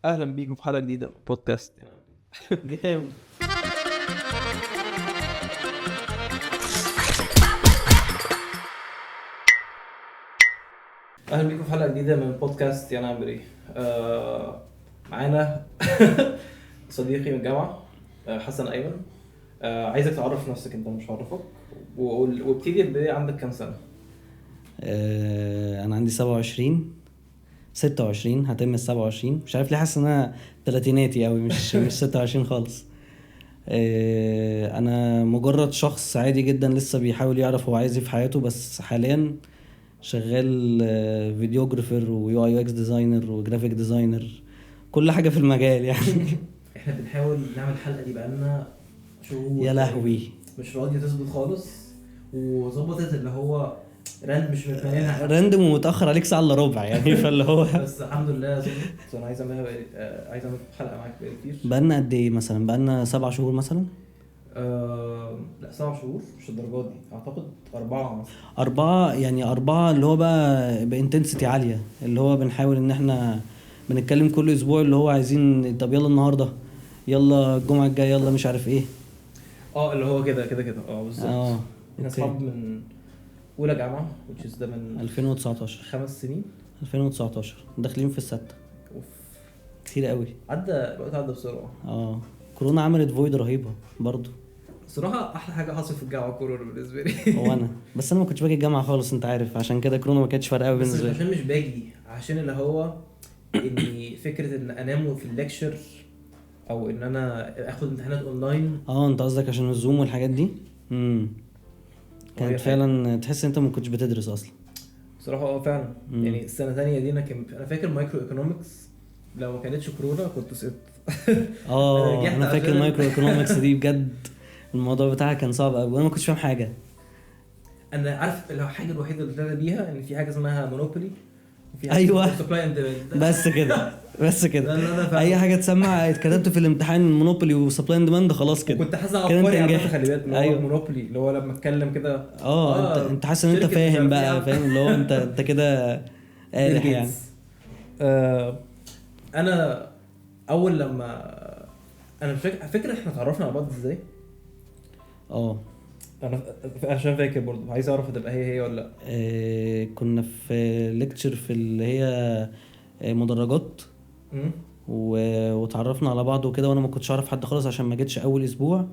اهلا بيكم في حلقه جديده من بودكاست. جامد. اهلا بيكم في حلقه جديده من بودكاست انا عامل ايه. معانا صديقي من الجامعه، حسن ايمن. عايزك تعرف نفسك، انت مش عارفك، وابتدي بداية عندك كام سنه؟ انا عندي 26 هتم 27. مش عارف ليه حاسس ان انا تلاتيناتي قوي، مش 26 خالص. انا مجرد شخص عادي جدا لسه بيحاول يعرف هو عايز ايه في حياته، بس حاليا شغال فيديوجرافر ويو اي اكس ديزاينر وجرافيك ديزاينر، كل حاجه في المجال يعني. احنا بنحاول نعمل الحلقه دي بقالنا شهور يا تقريباً. لهوي. مش راضيه تظبط خالص، وظبطت اللي هو راند مش متمنينها حتى. راندم ومتاخر عليك ساعه الا ربع يعني فاللي هو بس الحمد لله ظبطت. انا عايز اعملها عايز اعمل حلقه معاك بقالي كتير. بقالنا قد ايه؟ مثلا بقالنا 7 شهور مثلا. لا 7 شهور مش الدرجات دي، اعتقد 4 مثلا. 4 يعني 4 اللي هو بقى بانتنسيتي عالية، اللي هو بنحاول ان احنا بنتكلم كل اسبوع، اللي هو عايزين طب يلا النهاردة، يلا الجمعة الجاية، يلا مش عارف ايه. اللي هو كده بالظبط. اه احنا اوكي. اصحاب من اولى جامعه، which is ده من 2019 5 سنين. 2019 داخلين في الستة. اوف، كتير قوي. الوقت عدى بسرعه. كورونا عملت فويد رهيبة برضو. صراحه احلى حاجه حصلت في الجامعه كورونا بالنسبه لي. وانا بس انا ما كنتش باجي الجامعة خالص، انت عارف، عشان كده كورونا ما كانتش فارقة قوي بس مش بالنسبة لي. عشان مش باجي، عشان اللي هو اني فكره ان انام في الليكشر، او ان انا اخد امتحانات اونلاين. انت قصدك عشان الزوم والحاجات دي. وهي كانت حاجة. فعلا تحس انت ما كنتش بتدرس اصلا. صراحة فعلا. يعني السنة الثانية دي انا فاكر مايكرو ايكونومكس، لو ما كانتش كورونا كنت سقطت. انا نجحت انا فاكر عشان مايكرو ايكونومكس دي بجد. الموضوع بتاعها كان صعب قوي وانا ما كنتش فاهم حاجه. انا عارف الحاجة الوحيدة اللي طلعت بيها ان في حاجة اسمها مونوبولي، وفي حاجة ايوه. سبلاي اند ديماند. بس كده بس ده كده. اللي انا اي فاهمه. حاجه تسمع اتكتبت في الامتحان مونوبولي وسبلاي اند ديماند خلاص كده. وكنت حاسس كده انت عبقري عامة، خلي نجحت. بالك اللي هو ايوه. مونوبولي، اللي هو لما اتكلم كده. انت حاسس ان انت شركة مش فاهم عارف ايه يا بقى، عم. فاهم اللي هو انت كده بيل قارح يعني. جيتس. انا اول لما انا مش فاكر احنا اتعرفنا على بعض ازاي. اه انا عشان فاكر برضه عايز اعرف هتبقى هي ولا لا. كنا في ليكتشر في اللي هي مدرجات، امم وتعرفنا على بعض وكده، وانا ما كنتش اعرف حد خالص عشان ما جيتش اول اسبوع.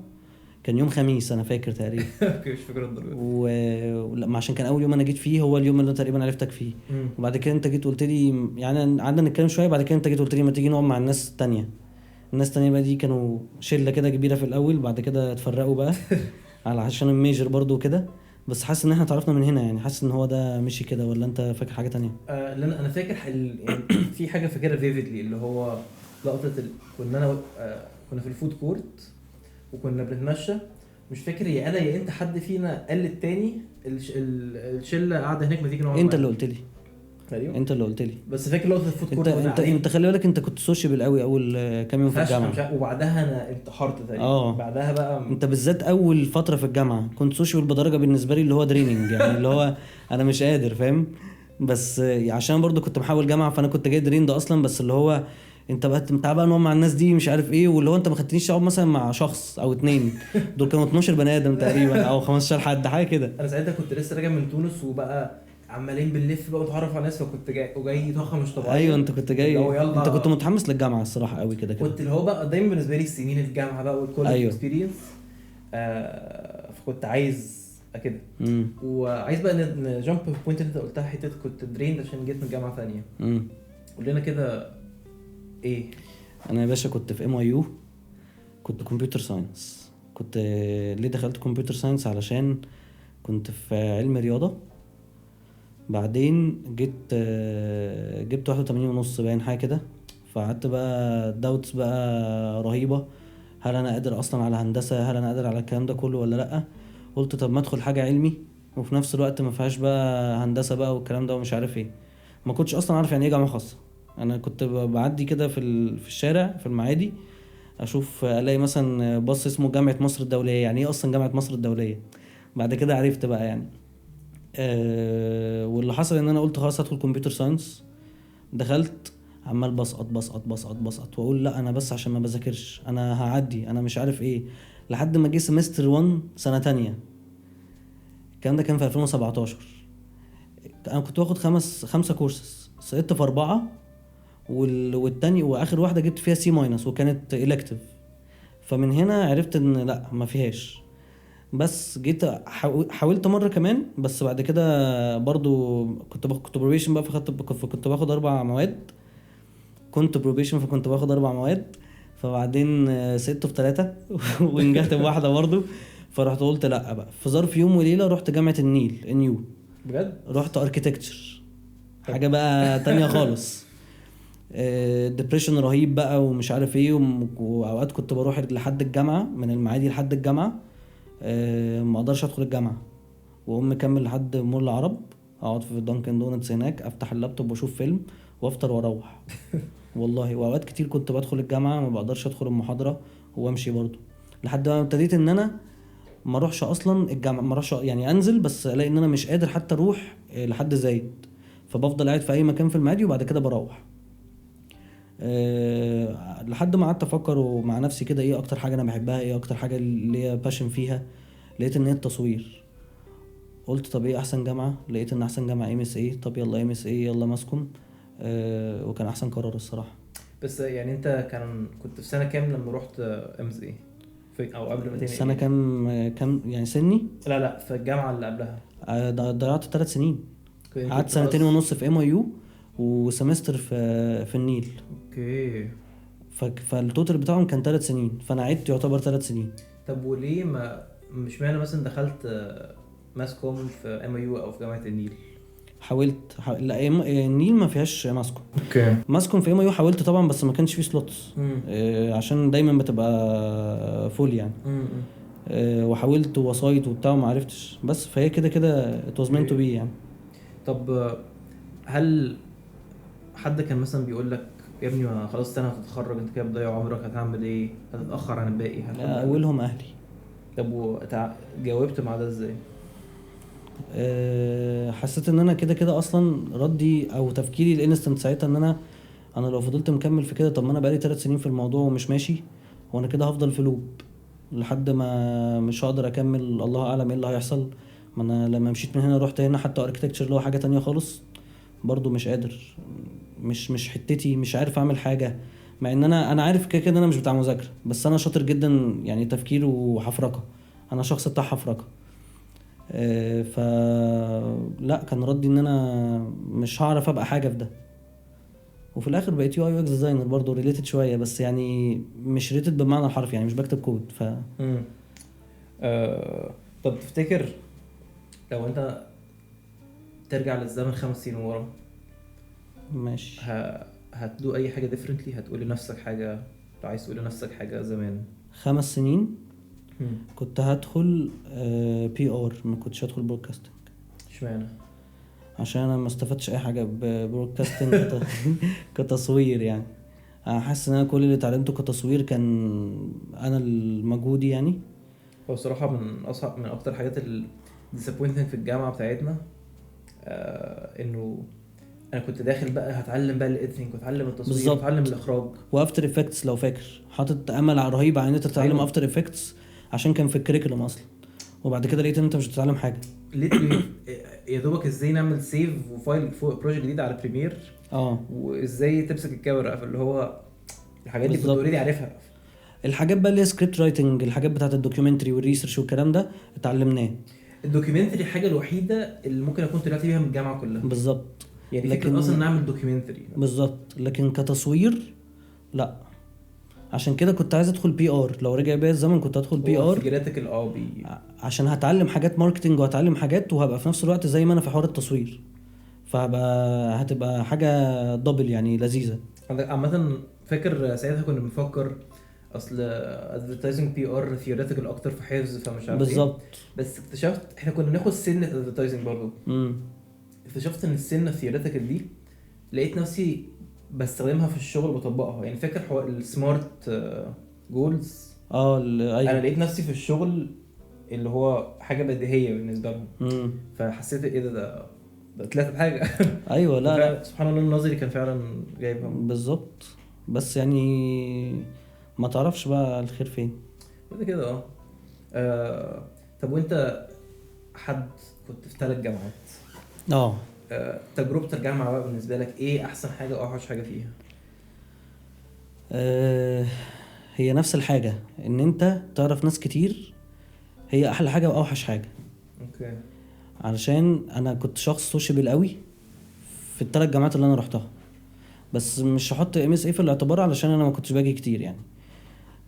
كان يوم خميس انا فاكر تقريبا. اوكي، مش فاكر الدرجه. لا، عشان كان اول يوم انا جيت فيه هو اليوم اللي أنا تقريبا عرفتك فيه. وبعد كده انت جيت قلت لي، يعني قعدنا نتكلم شويه، بعد كده انت جيت قلت لي ما تيجي نقعد مع الناس التانية. الناس التانية بقى دي كانوا شله كده كبيره في الاول، بعد كده اتفرقوا بقى على عشان الميجر برضو وكده. بس حاسس ان احنا اتعرفنا من هنا، يعني حاسس ان هو ده مشي كده، ولا انت فاكر حاجه تانية؟ لان انا فاكر يعني في حاجه فاكرها فيفيدلي، اللي هو لقطه كنا انا كنا في الفود كورت وكنا بنتمشى. مش فاكر يا انا يا انت، حد فينا قال للتاني الشله قاعده هناك، ما تيجي نقعد انت معانا. اللي قلت لي. ايوه انت اللي قلت لي. بس فاكر لقطه الفود انت كورت واحنا انت قاعدين. انت خلي بالك، انت كنت سوشيبل قوي اول كام يوم في فشخ، الجامعه. مش عارف. وبعدها انا انتحرت تقريبا. بعدها بقى انت بالذات اول فتره في الجامعه كنت سوشيال بدرجه بالنسبه لي اللي هو دريننج يعني اللي هو انا مش قادر فاهم. بس عشان برضو كنت محاول جامعه، فانا كنت جاي درين ده اصلا، بس اللي هو انت بقى متعب بقى نقعد مع الناس دي مش عارف ايه، واللي هو انت ما خدتنيش اقعد مثلا مع شخص او اتنين. دول كانوا 12 بني ادم تقريبا او 15 حد حاجه كده. انا ساعتها كنت لسه راجع من تونس، وبقى عمالين بنلف بقى ونتعرف على ناس، فكنت جاي طاقه مش طبيعيه. ايوه انت كنت اللي هو جاي، انت كنت يلا. متحمس للجامعه الصراحه قوي كده كده. كنت اللي هو بقى دايما بالنسبه لي سنين الجامعه بقى والكولج ايوه. اكسبيرينس. فكنت عايز كده. وعايز بقى نجامب في البوينت اللي انت قلتها، حته كنت دريند عشان جيت من جامعه ثانيه. قول لنا كده ايه. انا يا باشا كنت في MIU، كنت كمبيوتر ساينس. كنت ليه دخلت كمبيوتر ساينس؟ علشان كنت في علم رياضة، بعدين جبت 81.5 باين حاجة كده. فقعدت بقى داوتس بقى رهيبة، هل انا قادر اصلا على هندسة؟ هل انا قادر على الكلام ده كله ولا لأ؟ قلت طب ما ادخل حاجة علمي وفي نفس الوقت ما فيهاش بقى هندسة بقى والكلام ده ومش عارف ايه. ما كنتش اصلا عارف يعني ايه جامعة خاصة. انا كنت بعدي كده في الشارع في المعادي، اشوف الاقي مثلا باص اسمه جامعة مصر الدولية. يعني ايه اصلا جامعة مصر الدولية؟ بعد كده عرفت بقى يعني. واللي حصل ان انا قلت خلاص هدخل كمبيوتر ساينس. دخلت، عمال بسقط واقول لا انا بس عشان ما بذاكرش، انا هعدي، انا مش عارف ايه. لحد ما جه سمستر 1 سنه تانية، الكلام ده كان في 2017. انا كنت باخد خمسة كورسز، سقطت في 4، والتاني واخر واحده جبت فيها سي ماينس وكانت الكتيف. فمن هنا عرفت ان لا ما فيهاش. بس جيت حاولت مره كمان، بس بعد كده برضو كنت بروبيشن بقى، كنت باخد 4 مواد. كنت بروبيشن فكنت باخد 4 مواد. فبعدين سقطت في 3 ونجحت بواحده برضو. فرحت قلت لا بقى، في ظرف يوم وليله رحت جامعه النيل NU. بجد؟ رحت اركيتكتشر، حاجه بقى تانية خالص. ديبريشن رهيب بقى ومش عارف ايه، واوقات كنت بروح لحد الجامعه، من المعادي لحد الجامعه. ما اقدرش ادخل الجامعه، واقوم مكمل لحد مول العرب، اقعد في دانكن دونتس هناك، افتح اللابتوب واشوف فيلم وافطر واروح. والله. واوقات كتير كنت بدخل الجامعه ما بقدرش ادخل المحاضره وامشي برضو، لحد ما ابتديت ان انا ما اروحش اصلا الجامعه، ما اروحش يعني، انزل بس الاقي ان انا مش قادر حتى اروح لحد زايد. فبفضل قاعد في اي مكان في المعادي وبعد كده بروح. لحد ما قعدت افكر مع نفسي كده ايه اكتر حاجه انا بحبها، ايه اكتر حاجه اللي هي باشن فيها. لقيت ان هي التصوير. قلت طب ايه احسن جامعه؟ لقيت ان احسن جامعه MSA. طب يلا MSA، يلا ماسكوم. وكان احسن قرار الصراحه. بس يعني انت كنت في سنه كام لما رحت MSA؟ او قبل ما تنقل السنه يعني؟ كام يعني سني؟ لا في الجامعه اللي قبلها. ضيعت 3 سنين. كنت قعدت خلاص. 2.5 في MIU وسمستر في النيل. اوكي. فالتوتال بتاعهم كان 3 سنين، فانا عدت يعتبر 3 سنين. طب وليه مش معنى مثلا دخلت ماسكوم في MIU او في جامعه النيل؟ لا النيل ما فيهاش ماسكوم. اوكي. ماسكوم في MIU حاولت طبعا، بس ما كانش فيه سلوتس. عشان دايما بتبقى فول يعني. وحاولت وسايط وبتاع وما عرفتش، بس فهي كده كده it was meant to be يعني. طب هل حد كان مثلا بيقول لك يا ابني ما خلاص سنه هتتخرج، انت كده بتضيع عمرك، هتعمل ايه؟ هتتاخر عن الباقي؟ اولهم اهلي. طب جاوبت مع ده ازاي؟ حسيت ان انا كده كده اصلا ردي او تفكيري الانستنت ساعتها ان انا لو فضلت مكمل في كده، طب ما انا بقالي 3 سنين في الموضوع ومش ماشي، وانا كده هفضل في لوب لحد ما مش هقدر اكمل. الله اعلم ايه اللي هيحصل. ما انا لما مشيت من هنا رحت هنا، حتى اركتكتشر اللي هو حاجه تانية خالص، برضو مش قادر. مش حتتي، مش عارف اعمل حاجه. مع ان انا عارف كده كده انا مش بتاع مذاكره، بس انا شاطر جدا يعني، تفكير وحفركه. انا شخص بتاع حفركه. لا كان ردي ان انا مش هعرف ابقى حاجه في ده. وفي الاخر بقيت UI UX ديزاينر برضه، ريليتد شويه، بس يعني مش ريليتد بالمعنى الحرفي يعني، مش بكتب كود. طب تفتكر لو انت ترجع للزمن 5 سنين ورا، ماشي، هتدو اي حاجه ديفرنتلي؟ هتقول لنفسك حاجه؟ لو عايز تقول لنفسك حاجه زمان 5 سنين كنت هدخل PR، ما كنتش هدخل برودكاستنج. اشمعنى؟ عشان انا ما استفدتش اي حاجه ببرودكاستنج كتصوير يعني. انا حاسس ان انا كل اللي اتعلمته كتصوير كان انا المجهودي يعني. هو الصراحه من اكتر حاجات disappointing في الجامعه بتاعتنا انه انا كنت داخل بقى هتعلم بقى الايديتنج واتعلم التصوير واتعلم الاخراج وافتر افكتس. لو فاكر حاطط امل رهيب على ان انت تتعلم افتر افكتس عشان كان في الكريكولم اصلا، وبعد كده لقيت ان انت مش بتتعلم حاجه. يا دوبك ازاي نعمل سيف وفايل فوق بروجكت جديد على بريمير، وازاي تمسك الكاميرا، فاللي هو الحاجات دي كنت اوريدي عارفها. الحاجات بقى اللي هي سكريبت رايتنج، الحاجات بتاعه الدوكيومنتري والريسيرش والكلام ده اتعلمناه. الدوكيومنتري الحاجه الوحيده اللي ممكن اكون طلعت بيها من الجامعه كلها. بالظبط. يعني لكن اصلا نعمل دوكيومنتري بالظبط، لكن كتصوير لا. عشان كده كنت عايز ادخل PR. لو رجع بيا الزمن كنت ادخل PR فيجراتيكال عشان هتعلم حاجات ماركتنج وهتعلم حاجات، وهبقى في نفس الوقت زي ما انا في حوار التصوير، هتبقى حاجه دبل يعني لذيذه. عامه فاكر ساعتها كنا بنفكر اصل advertising PR theoretical اكتر في حفظ فمش عارف بالظبط. بس اكتشفت احنا كنا بناخد سنه advertising برضو. اكتشفت ان السنه theoretical دي لقيت نفسي بستخدمها في الشغل وبطبقها. يعني فاكر حوار السمارت جولز؟ أيوة. انا لقيت نفسي في الشغل اللي هو حاجه بديهيه بالنسبه لهم. فحسيت ايه ده طلعت بحاجه. ايوه لا لا سبحان الله النظري كان فعلا جايبها. بالظبط. بس يعني ما تعرفش بقى الخير فين. كده كده طب وانت حد كنت في 3 جامعات، اه تجربة الجامعة بقى بالنسبة لك ايه احسن حاجة او اوحش حاجة فيها؟ هي نفس الحاجة، ان انت تعرف ناس كتير هي احلى حاجة واوحش حاجة. اوكي. علشان انا كنت شخص سوشيبل قوي في ال3 جامعات اللي انا رحتها، بس مش هحط MSA في الاعتبار علشان انا ما كنتش باجي كتير يعني.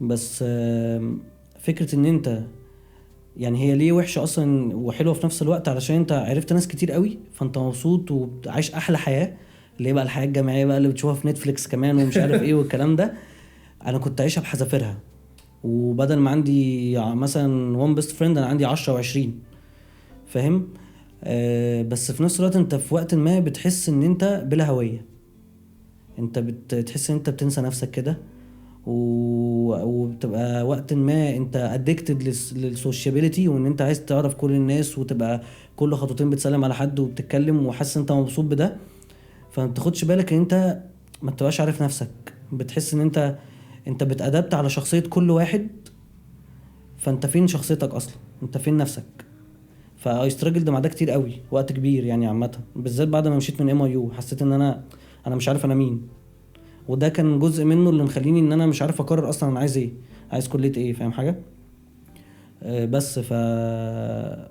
بس فكرة ان انت يعني هي ليه وحشة اصلا وحلوة في نفس الوقت، علشان انت عرفت ناس كتير قوي فانت مبسوط وعايش احلى حياة، اللي هي بقى الحياة الجامعية بقى اللي بتشوفها في نتفليكس كمان ومش عارف ايه والكلام ده. انا كنت عايشها بحذافيرها، وبدل ما عندي مثلا وان بيست فريند انا عندي 10 و20، فاهم؟ بس في نفس الوقت انت في وقت ما بتحس ان انت بلا هوية، انت بتحس ان انت بتنسى نفسك كده، وبتبقى وقت ما انت ادكتد للسوشيابيليتي، وان انت عايز تعرف كل الناس وتبقى كل خطوتين بتسلم على حد وبتتكلم وحاسس انت مبسوط بده. فما بتاخدش بالك ان انت ما بتبقاش عارف نفسك، بتحس ان انت بتأدبت على شخصية كل واحد، فانت فين شخصيتك اصلا؟ انت فين نفسك؟ فاي ستراجلد مع ده كتير قوي، وقت كبير يعني عامه، بالذات بعد ما مشيت من MIU حسيت ان انا مش عارف انا مين، وده كان جزء منه اللي مخليني ان انا مش عارف اقرر اصلا انا عايز ايه، عايز كليه ايه، فاهم حاجه؟ بس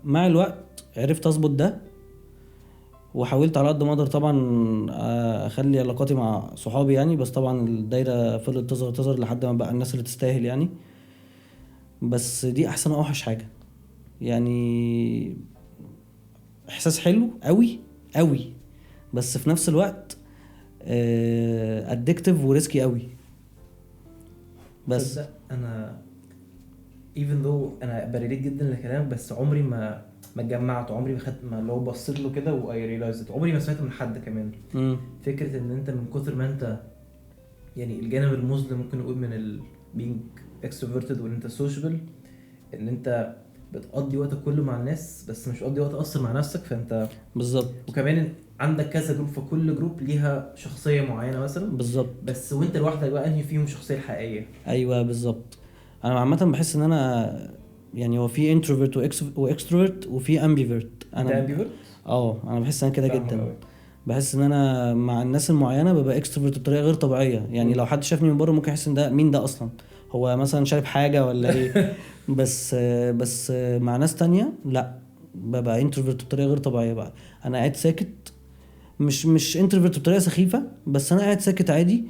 مع الوقت عرفت اظبط ده، وحاولت على قد ما اقدر طبعا اخلي علاقاتي مع صحابي يعني، بس طبعا الدايره فضلت تصغر لحد ما بقى الناس اللي تستاهل يعني. بس دي احسن واوحش حاجه يعني، احساس حلو قوي قوي، بس في نفس الوقت ادكتيف وريسكي قوي. بس تصدق انا even though انا بريليت جدا لكلامك، بس عمري ما اتجمعت، عمري ما خدت، ما لو بصيت له كده و I realized، عمري ما سمعت من حد كمان فكرة ان انت من كتر ما انت يعني الجانب المظلم ممكن نقول من being extroverted وان انت social، ان انت بتقضي وقتك كله مع الناس بس مش بتقضي وقت اصلا مع نفسك. فانت بالظبط وكمان عندك كذا جروب، فكل جروب ليها شخصية معينة مثلا، بالظبط بس وانت لوحدك بقى انهي فيهم الشخصية الحقيقية؟ ايوه بالظبط. انا عامه بحس ان انا يعني هو في انتروفيرت واكستروفيرت وفي امبيفيرت. انت امبيفرت؟ انا بحس انا كده فاهمك جدا. أوي. بحس ان انا مع الناس المعينه ببقى اكستروفيرت بطريقه غير طبيعيه يعني، لو حد شافني من بره ممكن يحس ان ده مين ده اصلا، هو مثلا شارب حاجه ولا ايه. بس مع ناس تانية لا، ببقى انتروفيرت بطريقه غير طبيعيه بقى. انا قاعد ساكت، مش انتروفيرت بطريقه سخيفه، بس انا قاعد ساكت عادي.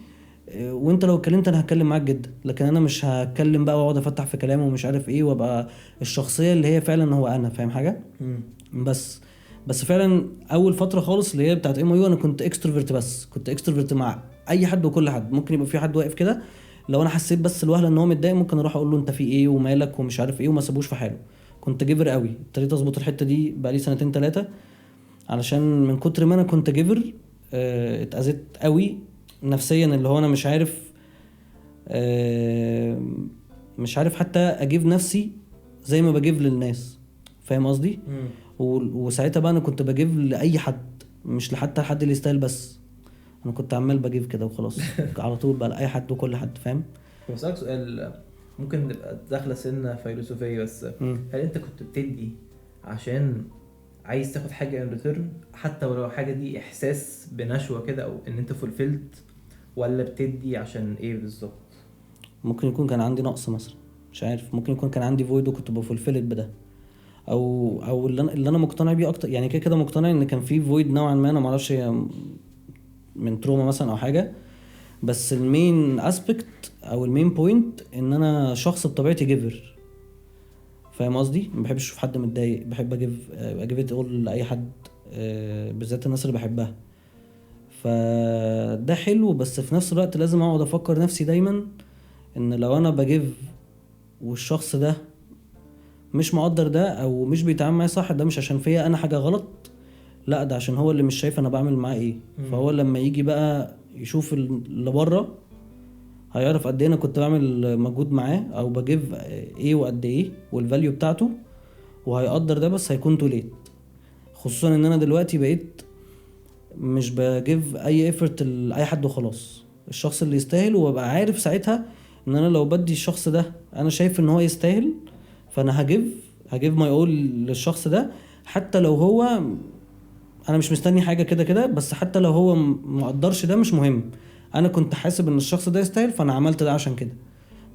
وانت لو اتكلمت انا هتكلم معاك جدا، لكن انا مش هتكلم بقى واقعد افتح في كلامه ومش عارف ايه، وابقى الشخصيه اللي هي فعلا هو انا، فاهم حاجه؟ بس فعلا اول فتره خالص اللي هي بتاعت MIU انا كنت اكستروفيرت، بس كنت اكستروفيرت مع اي حد وكل حد. ممكن يبقى في حد واقف كده، لو انا حسيت بس الوهله ان هو متضايق ممكن اروح اقول له انت في ايه ومالك ومش عارف ايه، وما سيبوش في حاله. كنت جيفر قوي، ابتديت اظبط الحته دي بقى لي 2-3 علشان من كتر ما انا كنت جيفر اتأذيت قوي نفسيا، اللي هو انا مش عارف حتى اجيب نفسي زي ما بجيب للناس، فاهم قصدي؟ وساعتها بقى انا كنت بجيب لاي حد، مش لحتى الحد اللي يستاهل، بس انا كنت عمال بجيب كده وخلاص على طول بقى لاي حد وكل حد، فاهم؟ بسألك سؤال ممكن نبقى داخله سنه فيلسوفيه، بس هل انت كنت بتدي عشان عايز تاخد حاجه ان ريتيرن، حتى ولو حاجه دي احساس بنشوه كده او ان انت فولفيلد، ولا بتدي عشان ايه بالظبط؟ ممكن يكون كان عندي نقص مثلا، مش عارف، ممكن يكون كان عندي فويد وكنت بفولفيلد بده، او اللي انا مقتنع بيه اكتر يعني، كده مقتنع ان كان في فويد نوعا ما، انا ما اعرفش من تروما مثلا او حاجه، بس المين اسبكت او المين بوينت ان انا شخص بطبيعتي جيفر، فاهم قصدي؟ ما بحبش اشوف حد متضايق، بحب اجيب اقول لاي حد، بالذات الناس اللي بحبها. فده حلو، بس في نفس الوقت لازم اقعد افكر نفسي دايما ان لو انا بجيب والشخص ده مش مقدر ده او مش بيتعامل معايا صح، ده مش عشان فيا انا حاجه غلط، لا ده عشان هو اللي مش شايف انا بعمل معاه ايه. فهو لما يجي بقى يشوف اللي بره هيعرف قد ايه انا كنت بعمل مجهود معاه او بجيب ايه وقد ايه والفاليو بتاعته، وهيقدر ده، بس هيكون توليت. خصوصا ان انا دلوقتي بقيت مش بجيب اي ايفورت لاي حد وخلاص. الشخص اللي يستاهل، وابقى عارف ساعتها ان انا لو بدي الشخص ده انا شايف ان هو يستاهل، فانا هجيب ماي اول للشخص ده، حتى لو هو انا مش مستني حاجه كده كده، بس حتى لو هو مقدرش ده مش مهم، انا كنت حاسب ان الشخص ده يستاهل فانا عملت ده عشان كده.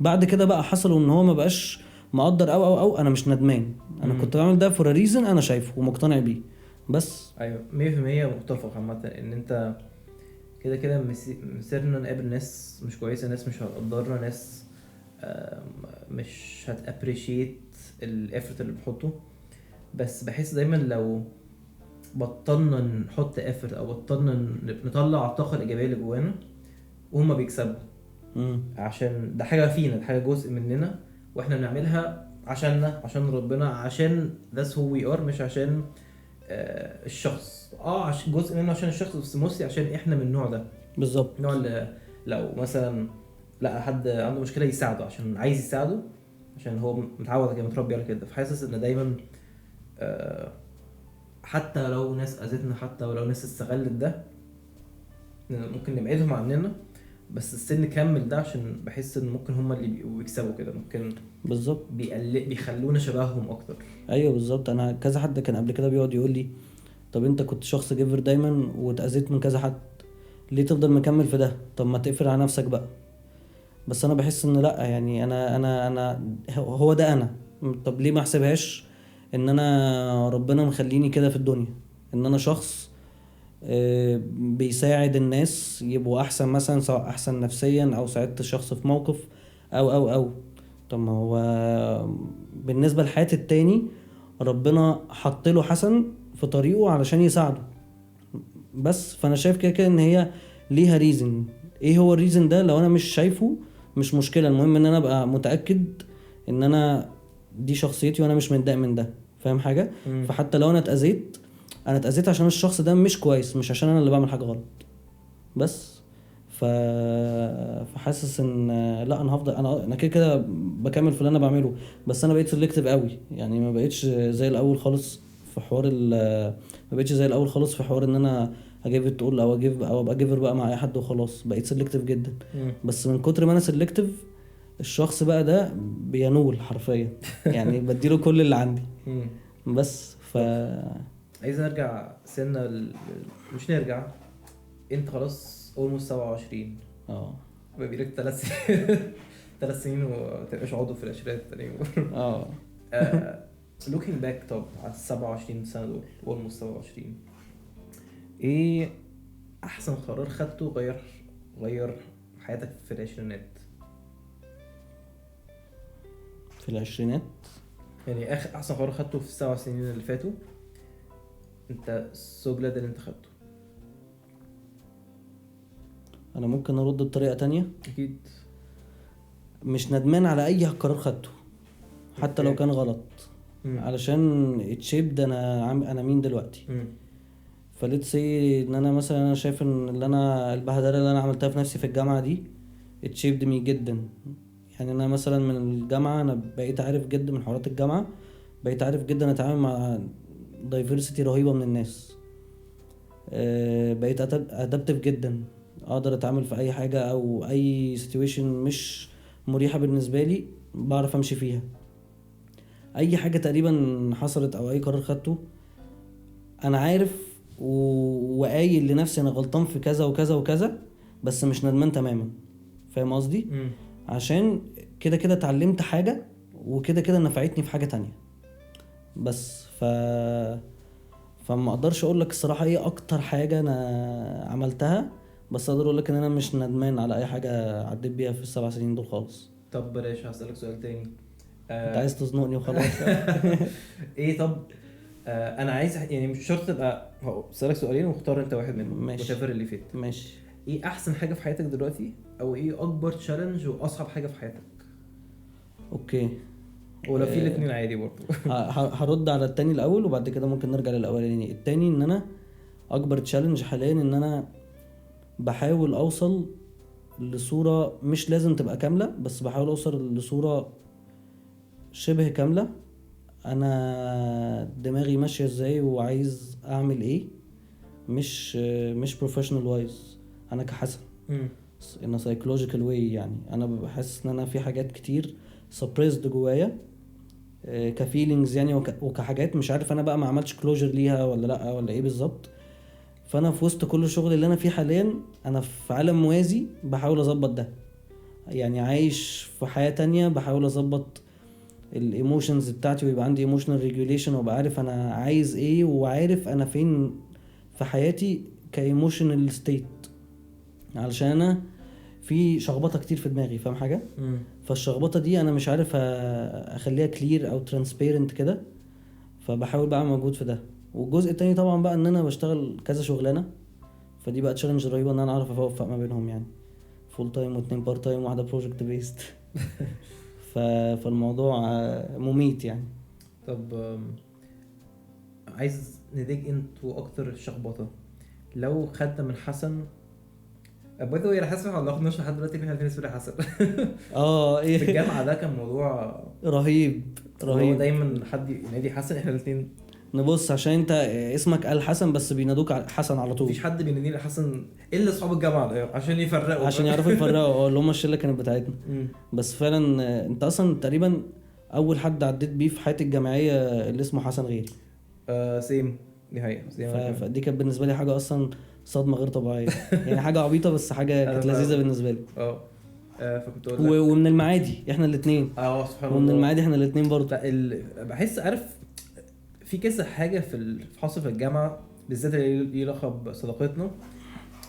بعد كده بقى حصل ان هو ما بقاش مقدر او انا مش ندمان، انا كنت بعمل ده فور ريزن انا شايفه ومقتنع بيه بس. ايوه 100% متفق عامه ان انت كده كده مسيرنا نقابل ناس مش كويسه، ناس مش هتقدرنا، ناس مش هتابريشيت الافورت اللي بنحطه. بس بحس دايما لو بطلنا نحط افورت او بطلنا نطلع الطاقه الايجابيه اللي جوانا وهما بيكسبوا، عشان ده حاجه فينا، ده حاجه جزء مننا واحنا بنعملها عشاننا، عشان ربنا، عشان that's who we are، مش عشان الشخص. عشان جزء منه عشان الشخص، بس موسي عشان احنا من النوع ده بالظبط. النوع اللي لو مثلا لقى حد عنده مشكله يساعده عشان عايز يساعده، عشان هو متعود كده، متربي على كده. فحاسس ان دايما حتى لو ناس اذتنا، حتى ولو ناس استغلت ده، ممكن نبعدهم عننا، بس السن نكمل ده، عشان بحس ان ممكن هما اللي بيكسبوا كده، ممكن بالظبط بيخلونا شبههم اكتر. ايوه بالظبط. انا كذا حد كان قبل كده بيقعد يقول لي طب انت كنت شخص جيفر دايما واتأذيت من كذا حد، ليه تفضل مكمل في ده؟ طب ما تقفل على نفسك بقى. بس انا بحس ان لا، يعني انا هو ده انا. طب ليه ما احسبهاش ان انا ربنا مخليني كده في الدنيا، ان انا شخص بيساعد الناس يبقوا احسن، مثلا سواء احسن نفسيا او ساعدت الشخص في موقف او طب ما هو بالنسبة لحياة التاني ربنا حط له حسن في طريقه علشان يساعده بس. فانا شايف كده كده ان هي ليها ريزن. ايه هو الريزن ده؟ لو انا مش شايفه مش مشكلة، المهم ان انا ابقى متأكد ان انا دي شخصيتي وانا مش متضايق من ده. فاهم حاجة؟ فحتى لو انا اتأذيت عشان الشخص ده مش كويس، مش عشان انا اللي بعمل حاجة غلط بس. فحاسس ان لا، انا هفضل انا كده كده بكمل في اللي انا بعمله، بس انا بقيت سيلكتيف قوي. يعني ما بقيتش زي الاول خالص في حوار ان انا اجيب تقول او ابقى جيفر بقى مع اي حد وخلاص. بقيت سيلكتيف جدا. بس من كتر ما انا سيلكتيف الشخص بقى ده بينول حرفيا يعني بديله كل اللي عندي بس. عايز نرجع سنة مش نرجع، انت خلاص almost 27 بقى لك 3 سنين 3 سنين وتبقاش عضو في العشرات تاني. looking back، طب على 27 سنة دول almost 27، ايه احسن قرار خدته غير حياتك في العشرينات؟ في العشرينات يعني احسن قرار خدته في ال7 سنين اللي فاتوا انت so glad اللي انت خدته. انا ممكن ارد بطريقة تانية. اكيد مش ندمان على اي قرار خدته حتى لو كان غلط، علشان اتشيبد انا مين دلوقتي. فليت سي ان انا مثلا انا شايف ان البهدله اللي انا عملتها في نفسي في الجامعه دي اتشيبد مي جدا. يعني انا مثلا من الجامعه انا بقيت عارف جدا من حوارات الجامعه، بقيت عارف جدا اتعامل مع دايفرسيتي رهيبه من الناس. بقيت ادابتيف جدا، اقدر اتعامل في اي حاجه او اي سيتويشن مش مريحه بالنسبه لي بعرف امشي فيها. اي حاجه تقريبا حصلت او اي قرار خدته انا عارف وقايل لنفسي انا غلطان في كذا وكذا وكذا، بس مش ندمان تماما. فاهم قصدي؟ عشان كده كده اتعلمت حاجه وكده كده نفعتني في حاجه تانية بس. فما اقدرش اقول لك الصراحه ايه اكتر حاجه انا عملتها، بس اقدر اقول لك ان انا مش ندمان على اي حاجه عديت بيها في ال7 سنين دول خالص. طب بلاش هسألك سؤال تاني. انت عايز تزنقني وخلاص. ايه طب انا عايز يعني مش شرط تبقى اسالك سؤالين واختار انت واحد منهم وتفر اللي فات. ماشي. ايه احسن حاجه في حياتك دلوقتي، او ايه اكبر تشالنج واصعب حاجه في حياتك؟ اوكي. ولو في الاثنين عادي برضه. هرد على التاني الاول وبعد كده ممكن نرجع للاولاني. التاني ان انا اكبر تشالنج حاليا ان انا بحاول اوصل لصورة مش لازم تبقى كاملة، بس بحاول اوصل لصورة شبه كاملة انا دماغي ماشية ازاي وعايز اعمل ايه مش بروفيشنال وايز. انا كحسن ان سايكولوجيكال واي، يعني انا بحس ان انا في حاجات كتير سبريسد جوايا كفيلينجز يعني، وكحاجات مش عارف انا بقى ما عملتش كلوجر ليها ولا لا ولا ايه بالظبط. فانا في وسط كل الشغل اللي انا فيه حاليا انا في عالم موازي بحاول اظبط ده، يعني عايش في حياة تانية بحاول اظبط الايموشنز بتاعتي ويبقى عندي ايموشنال ريجوليشن وابقى عارف انا عايز ايه وعارف انا فين في حياتي كايموشنال ستيت، علشان انا في شخبطه كتير في دماغي، فاهم حاجه؟ فالشخبطه دي انا مش عارف اخليها كلير او ترانسبيرنت كده، فبحاول بقى موجود في ده. والجزء التاني طبعا بقى ان انا بشتغل كذا شغلانه، فدي بقى تشالنج رهيبه ان انا اعرف اوفق ما بينهم، يعني فول تايم واتنين بار تايم وواحده بروجكت بيست. فالموضوع مميت يعني. طب عايز نديج انتو اكتر الشخبطه. لو خدت من حسن باي ذا واي، انا حاسس ان احنا لحد دلوقتي احنا الاثنين اسمه حسن. ايه في الجامعه ده كان موضوع رهيب هو دايما حد ينادي حسن، احنا الاثنين نبص عشان انت اسمك آل حسن بس بينادوك حسن على طول، مفيش حد بيناديني حسن الا اصحاب الجامعه ده عشان يفرقوا، عشان يعرفوا يفرقوا اللي هم الشله كانت بتاعتنا. بس فعلا انت اصلا تقريبا اول حد عديت بيه في حياتي الجامعيه اللي اسمه حسن غيري. سيم دي حقيقه. فدي كانت بالنسبه لي حاجه اصلا صدمه غير طبيعيه. يعني حاجه عبيطه بس حاجه كانت لذيذه بالنسبه لي. فكنت اقول لك ومن المعادي احنا الاثنين. سبحان الله. ومن المعادي احنا الاثنين برضه. بحس عارف في كذا حاجه في حاصل في الجامعه بالذات اللي لقب صداقتنا،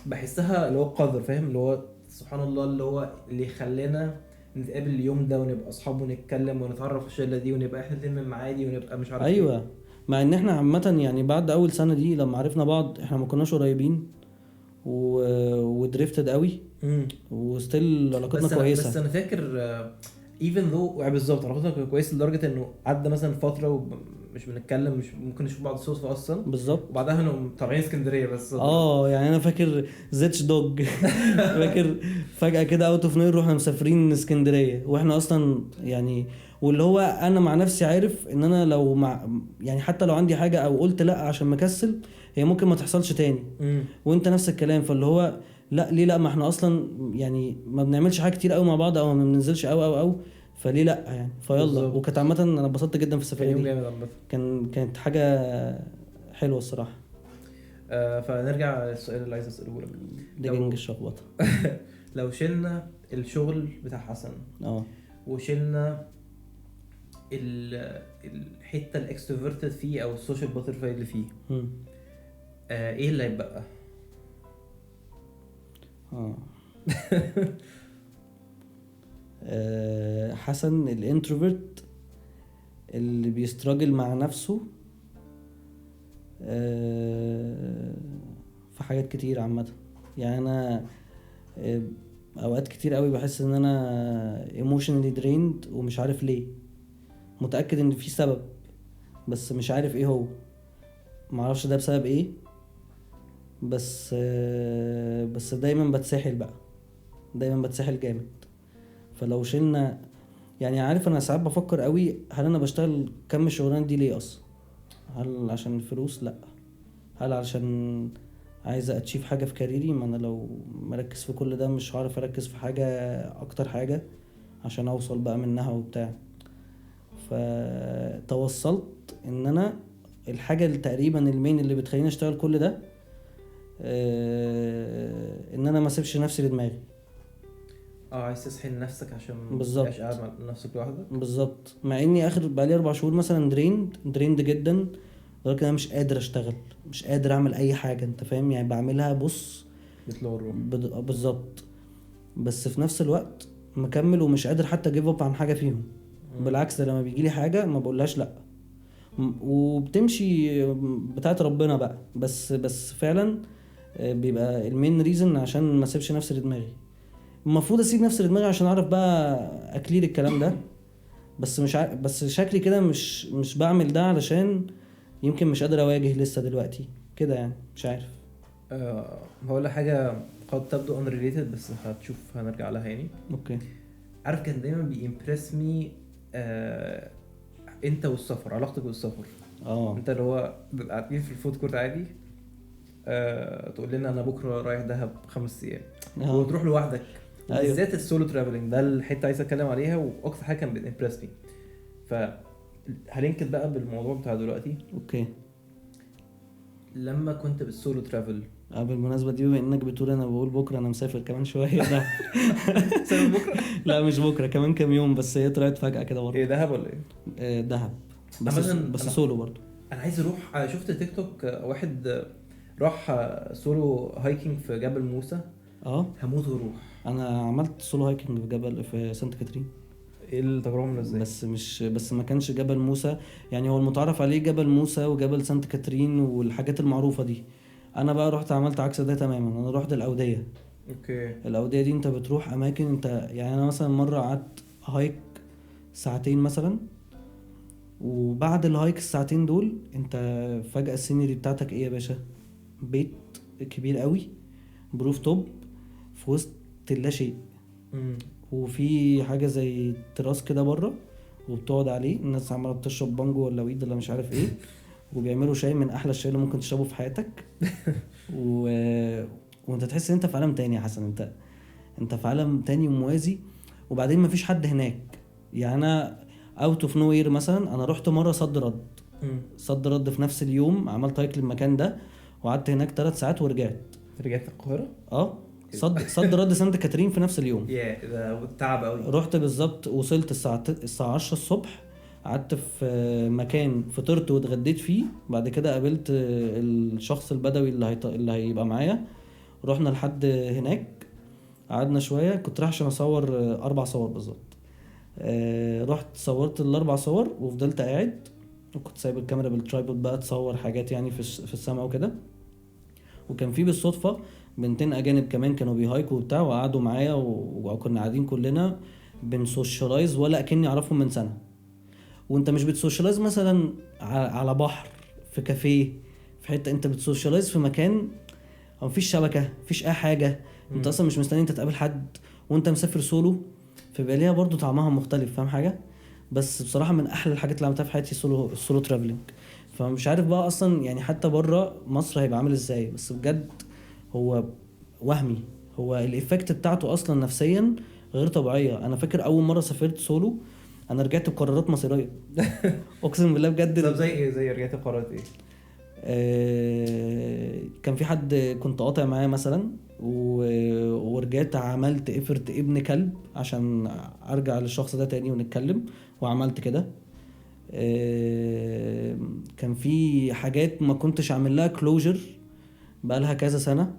بحسها اللي هو قدر، فاهم؟ اللي هو سبحان الله اللي هو اللي خلانا نتقابل اليوم ده ونبقى اصحاب ونتكلم ونتعرف في الشله دي ونبقى احنا الاتنين من المعادي ونبقى مش عارف ايوه ايه. مع ان احنا عامه يعني بعد اول سنه دي لما عرفنا بعض احنا ما كناش قريبين ودريفتد قوي وستيل علاقتنا كويسه. بس انا فاكر ايفن ذو بالظبط علاقتنا كانت كويسه لدرجه انه عدى مثلا فتره ومش بنتكلم، مش ممكن نشوف بعض صدفه اصلا بالظبط. وبعدها انهم طالعين اسكندريه بس. يعني انا فاكر زيتش دوج. فاكر فجاه كده اوت اوف نوير رحنا مسافرين اسكندريه واحنا اصلا يعني، واللي هو انا مع نفسي عارف ان انا لو يعني حتى لو عندي حاجه او قلت لا عشان مكسل هي ممكن ما تحصلش تاني. وانت نفس الكلام، فاللي هو لا ليه لا، ما احنا اصلا يعني ما بنعملش حاجه كتير قوي مع بعض او ما بننزلش او فليه لا يعني فيلا. وكانت عامه انا اتبسطت جدا في السفريه دي، كانت حاجه حلوه الصراحه. فنرجع للسؤال اللي عايز اساله لك، ديجنج الشخبطه. لو شلنا الشغل بتاع حسن وشلنا الحته الاكستروفيرتد فيه او السوشيال باترفلاي اللي فيه، ايه اللي هيبقى؟ حسن الانتروفيرت اللي بيستراجل مع نفسه في حاجات كتير عامه. يعني انا اوقات كتير قوي بحس ان انا emotionally drained ومش عارف ليه، متاكد ان في سبب بس مش عارف ايه هو، معرفش ده بسبب ايه، بس دايما بتسحل بقى، دايما بتسحل جامد. فلو شلنا يعني عارف انا ساعات بفكر قوي هل انا بشتغل كم الشغلانه دي ليه اصلا؟ هل عشان الفلوس؟ لا. هل علشان عايز اتشيف حاجه في كاريري؟ ما انا لو مركز في كل ده مش هعرف اركز في حاجه اكتر حاجه عشان اوصل بقى منها وبتاع. فتوصلت ان انا الحاجه اللي تقريبا المين اللي بتخليني اشتغل كل ده ان انا ما اسيبش نفسي لدماغي. عايز تسحل نفسك عشان بالظبط مش قاعد مع نفسك لوحدك. بالظبط. مع اني اخر بقالي 4 شهور مثلا دريند جدا، لكن انا مش قادر اشتغل، مش قادر اعمل اي حاجه، انت فاهم يعني بعملها بص بالظبط. بس في نفس الوقت مكمل ومش قادر حتى جيف اب عن حاجه فيهم. بالعكس لما بيجي لي حاجه ما بقولهاش لا وبتمشي بتاعت ربنا بقى. بس فعلا بيبقى المين ريزن عشان ما اسيبش نفسي لدماغي. المفروض اسيب نفسي لدماغي عشان اعرف بقى اكلير الكلام ده، بس مش بس شكلي كده مش بعمل ده علشان يمكن مش قادر اواجه لسه دلوقتي كده يعني مش عارف. هقول حاجه قد تبدو unrelated بس هتشوف هنرجع لها يعني. اوكي. عارف كان دايما بيمبرس مي انت والسفر، علاقتك بالسفر. انت اللي هو بيبقى قاعدين في الفود كورت عادي تقول لنا انا بكره رايح دهب 5 ايام آه. وتروح لوحدك. أيوة. بالذات السولو ترافلنج ده الحته عايز اتكلم عليها، واكتر حاجه كان بتمبرسني. فهلينكت بقى بالموضوع بتاع دلوقتي. اوكي. لما كنت بالسولو ترافل بالمناسبة دي بما انك بتقول انا بقول بكرة انا مسافر كمان شوية ده سافر بكره؟ لا مش بكرة، كمان كام يوم، بس هي طلعت فجأة كده برضه. ايه دهب ولا ايه؟ دهب. بس أنا- سولو برضه. انا عايز اروح. شفت تيك توك واحد راح سولو هايكنج في جبل موسى. هموت واروح. انا عملت سولو هايكنج في جبل في سانت كاترين. ايه التجربه عامله ازاي؟ بس ما كانش جبل موسى، يعني هو المتعارف عليه جبل موسى وجبل سانت كاترين والحاجات المعروفة دي. انا بقى رحت عملت عكس ده تماما، انا رحت الأودية. اوكي. الأودية دي انت بتروح اماكن، انت يعني انا مثلا مرة قعدت هايك ساعتين مثلا، وبعد الهايك الساعتين دول انت فجأة السينري بتاعتك ايه يا باشا؟ بيت كبير قوي بروف توب في وسط لا شيء، وفي حاجة زي تراس كده بره وبتقعد عليه، الناس عمالة بتشرب بانجو ولا ويد ولا مش عارف ايه، وبيعملوا شاي من احلى الشاي اللي ممكن تشربه في حياتك. وانت تحس ان انت في عالم تاني يا حسن، انت في عالم تاني وموازي. وبعدين مفيش حد هناك، يعني انا اوت اوف نو وير مثلا انا رحت مره صد رد في نفس اليوم، عملت هايك للمكان ده وقعدت هناك 3 ساعات ورجعت القاهره. صد رد سانت كاترين في نفس اليوم. ده تعب قوي. رحت بالظبط، وصلت الساعه 10 الصبح، قعدت في مكان فطرت واتغديت فيه، بعد كده قابلت الشخص البدوي اللي هيبقى معايا، رحنا لحد هناك قعدنا شويه، كنت رايح عشان اصور 4 صور بالظبط. رحت صورت ال4 صور وفضلت قاعد، وكنت سايب الكاميرا بالترايبود بقى تصور حاجات يعني في السماء وكده. وكان في بالصدفه بنتين اجانب كمان كانوا بيهايكوا وبتاع وقعدوا معايا، وكنا قاعدين كلنا بنسوشيالايز ولا اكني اعرفهم من سنه. وانت مش بتسوشيالايز مثلا على بحر في كافيه في حته، انت بتسوشيالايز في مكان مفيش شبكه مفيش اي حاجه، انت اصلا مش مستني انت تقابل حد وانت مسافر سولو، فبقى ليها برضو طعمها مختلف، فاهم حاجه؟ بس بصراحه من احلى الحاجات اللي عملتها في حياتي السولو ترافلينج. فمش عارف بقى اصلا يعني حتى بره مصر هيبقى عامل ازاي، بس بجد هو وهمي، هو الايفكت بتاعته اصلا نفسيا غير طبيعيه. انا فاكر اول مره سافرت سولو انا رجعت بقرارات مصيريه اقسم بالله بجد. طب زي ايه؟ زي رجعت بقرارات ايه؟ كان في حد كنت قاطع معاه مثلا ورجعت عملت افرت ابن كلب عشان ارجع للشخص ده تاني ونتكلم، وعملت كده. كان في حاجات ما كنتش عامل لها كلوجر بقالها كذا سنة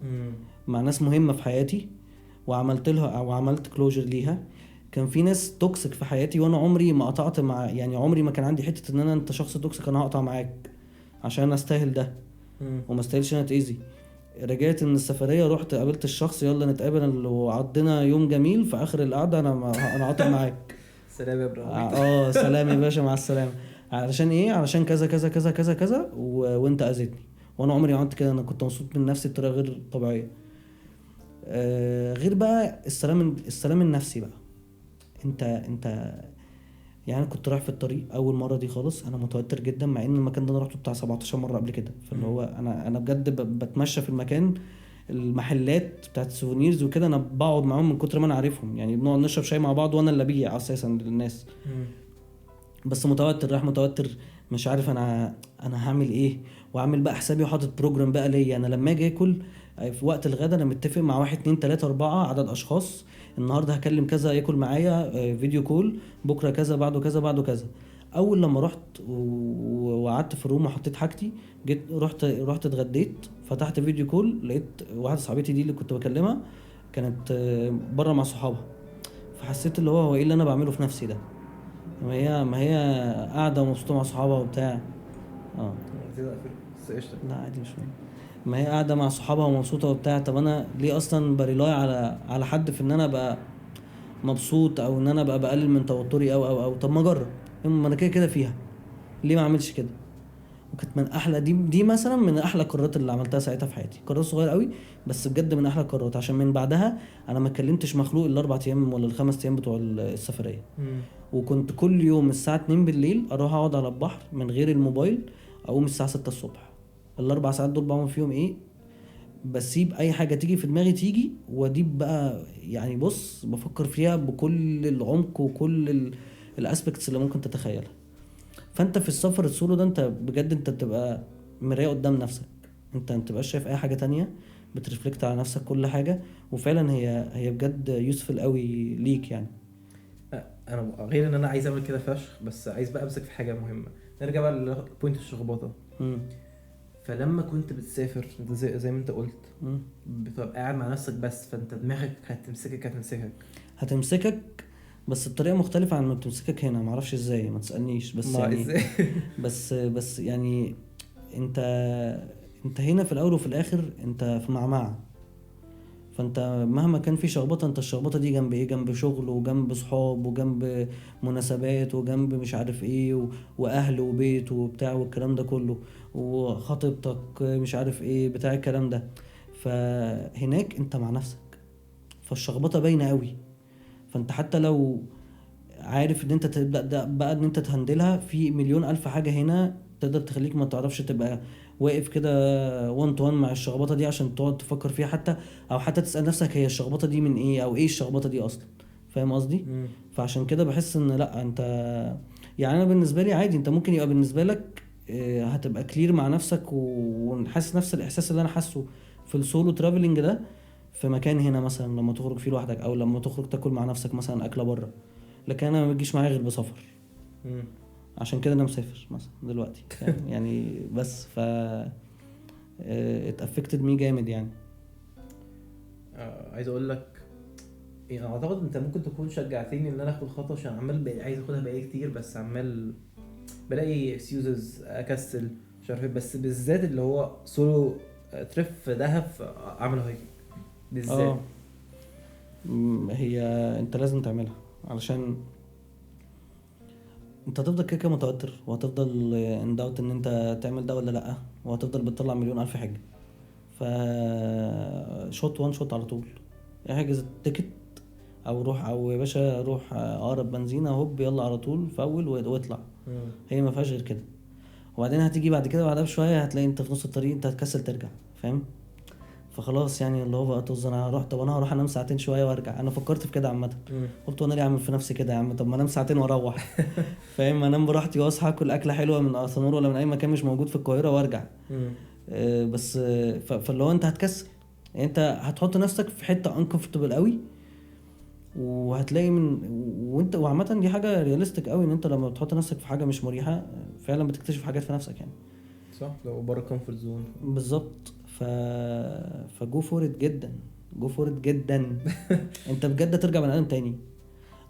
مع ناس مهمة في حياتي وعملت لها او عملت كلوجر ليها. كان في ناس توكسيك في حياتي وانا عمري ما قطعت مع، يعني عمري ما كان عندي حتة ان انت شخص توكسيك انا هقطع معاك عشان استاهل ده وما استاهلش انا اتاذي. رجعت من السفريه رحت قابلت الشخص، يلا نتقابل وعدينا يوم جميل، في اخر القعده انا قاطع معاك. سلام يا ابراهيم. سلام يا باشا مع السلامه. علشان ايه؟ علشان كذا كذا كذا كذا كذا وانت اذيتني، وانا عمري ما عملت كده، انا كنت مبسوط من نفسي بطريقه غير طبيعيه. غير بقى السلام النفسي بقى. انت يعني كنت رايح في الطريق اول مره دي خالص انا متوتر جدا، مع ان المكان ده انا رحته بتاع 17 مره قبل كده، فاللي هو انا بجد بتمشى في المكان، المحلات بتاعت السوفونيرز وكده انا بقعد معاهم من كتر ما انا عارفهم، يعني بنقعد نشرب شاي مع بعض وانا اللي بيع اساسا للناس. بس متوتر، رايح متوتر، مش عارف انا هعمل ايه، واعمل بقى حسابي وحاطط بروجرام بقى ليا انا لما اجي اكل في وقت الغدا انا متفق مع 1 2 3 4 عدد اشخاص، النهارده هكلم كذا ياكل معايا فيديو كول، بكره كذا، بعده كذا، بعده كذا. اول لما رحت وقعدت في الروم وحطيت حاجتي، جيت رحت اتغديت، فتحت فيديو كول لقيت واحده صاحبتي دي اللي كنت بكلمها كانت بره مع صحابها، فحسيت اللي هو ايه اللي انا بعمله في نفسي ده، ما هي قاعده ومبسوطه مع صحابها وبتاع. لا عادي مش مهم. ما هي قاعده مع صحابها ومبسوطه وبتاع، طب انا ليه اصلا بريلاي على حد في ان انا ابقى مبسوط او ان انا ابقى بقلل من توتري او طب ما اجرب، ما انا كده فيها، ليه ما اعملش كده؟ وكانت من احلى دي مثلا من احلى القرارات اللي عملتها ساعتها في حياتي، قرار صغير قوي بس بجد من احلى القرارات، عشان من بعدها انا ما كلمتش مخلوق ال4 ايام ولا ال5 ايام بتوع السفريه. وكنت كل يوم الساعه 2 بالليل اروح اقعد على البحر من غير الموبايل، اقوم الساعه 6 الصبح، ال4 ساعات دول بعمل فيهم ايه؟ بسيب اي حاجه تيجي في دماغي تيجي، ودي بقى يعني بص بفكر فيها بكل العمق وكل الاسبكتس اللي ممكن تتخيلها. فانت في السفر السولو ده انت بجد انت بتبقى مراية قدام نفسك، انت ما بتبقاش شايف اي حاجه تانية، بترفلكت على نفسك كل حاجه، وفعلا هي بجد يوسفل قوي ليك يعني. انا غير ان انا عايز اعمل كده فشخ، بس عايز بقى امسك في حاجه مهمه. نرجع بقى لبوينت الشخبطه. مم. فلما كنت بتسافر انت زي ما انت قلت مم. بتبقى قاعد مع نفسك بس، فانت دماغك هتمسكك. هتمسكك بس بطريقه مختلفه عن ما بتمسكك هنا، معرفش ازاي، ما تسالنيش، بس ما يعني ازاي؟ بس يعني انت انت هنا في الاول وفي الاخر انت في معمعة، فانت مهما كان في شخبطه، انت الشخبطه دي جنب ايه؟ جنب شغل وجنب صحاب وجنب مناسبات وجنب مش عارف ايه واهل وبيت وبتاع والكلام ده كله، وخطيبتك مش عارف ايه بتاع الكلام ده. فهناك انت مع نفسك، فالشخبطه باينه قوي. فانت حتى لو عارف ان انت تبدا ده بقى ان انت تهندلها في مليون الف حاجه هنا تقدر تخليك ما تعرفش تبقى واقف كده 1 تو 1 مع الشخبطه دي عشان تقعد تفكر فيها حتى، او حتى تسال نفسك هي الشخبطه دي من ايه، او ايه الشخبطه دي اصلا. فاهم قصدي؟ فعشان كده بحس ان لا انت يعني انا بالنسبه لي عادي، انت ممكن يبقى بالنسبه لك هتبقى كلير مع نفسك وحاسس نفس الاحساس اللي انا حاسه في السولو ترافلنج ده في مكان هنا مثلا لما تخرج فيه لوحدك، او لما تخرج تاكل مع نفسك مثلا اكله بره. لكن انا ما بتجيش معايا غير بسفر، عشان كده انا مسافر مثلا دلوقتي يعني بس ف اتأفكتد مي جامد يعني. عايز اقول لك يعني اعتقد انت ممكن تكون شجعتني ان انا اخد خطوه، عشان عمال عايز اخدها بقالي كتير، بس عمال بلاقي اكسيوزز اكسل مش عارف ايه. بس بالذات اللي هو سولو تريب في دهب اعمل هايكنج بالذات. هي انت لازم تعملها علشان انت هتفضل كده متوتر، وهتفضل ان داوت ان انت تعمل ده ولا لا، وهتفضل بتطلع مليون الف حاجه. ف شوت وان شوت على طول، احجز التيكت او روح، او يا باشا روح اقرب بنزينه هوب يلا على طول فاول واطلع. هي ما فيهاش غير كده. وبعدين هتيجي بعد كده بعدها بشويه هتلاقي انت في نص الطريق انت هتكسل ترجع، فاهم؟ فخلاص يعني اللي هو بقى طز انا هروح، طب انا هروح انام ساعتين شويه وارجع. انا فكرت في كده عامه، قلت وانا ليه اعمل في نفسي كده يا عم؟ طب ما انام ساعتين واروح فاهم؟ انام براحتي واصحى اكل اكله حلوه من اسانور ولا من اي مكان مش موجود في القاهره وارجع. بس فاللي هو انت هتكسل يعني، انت هتحط نفسك في حته انكمفورتبل قوي، وهتلاقي من وانت وعامه دي حاجه رياليستيك قوي ان انت لما بتحط نفسك في حاجه مش مريحه فعلا بتكتشف حاجات في نفسك يعني. صح، لو بره كومفورت زون بالظبط. فجو فورت جدا، جو فورت جدا انت بجد ترجع بني ادم تاني.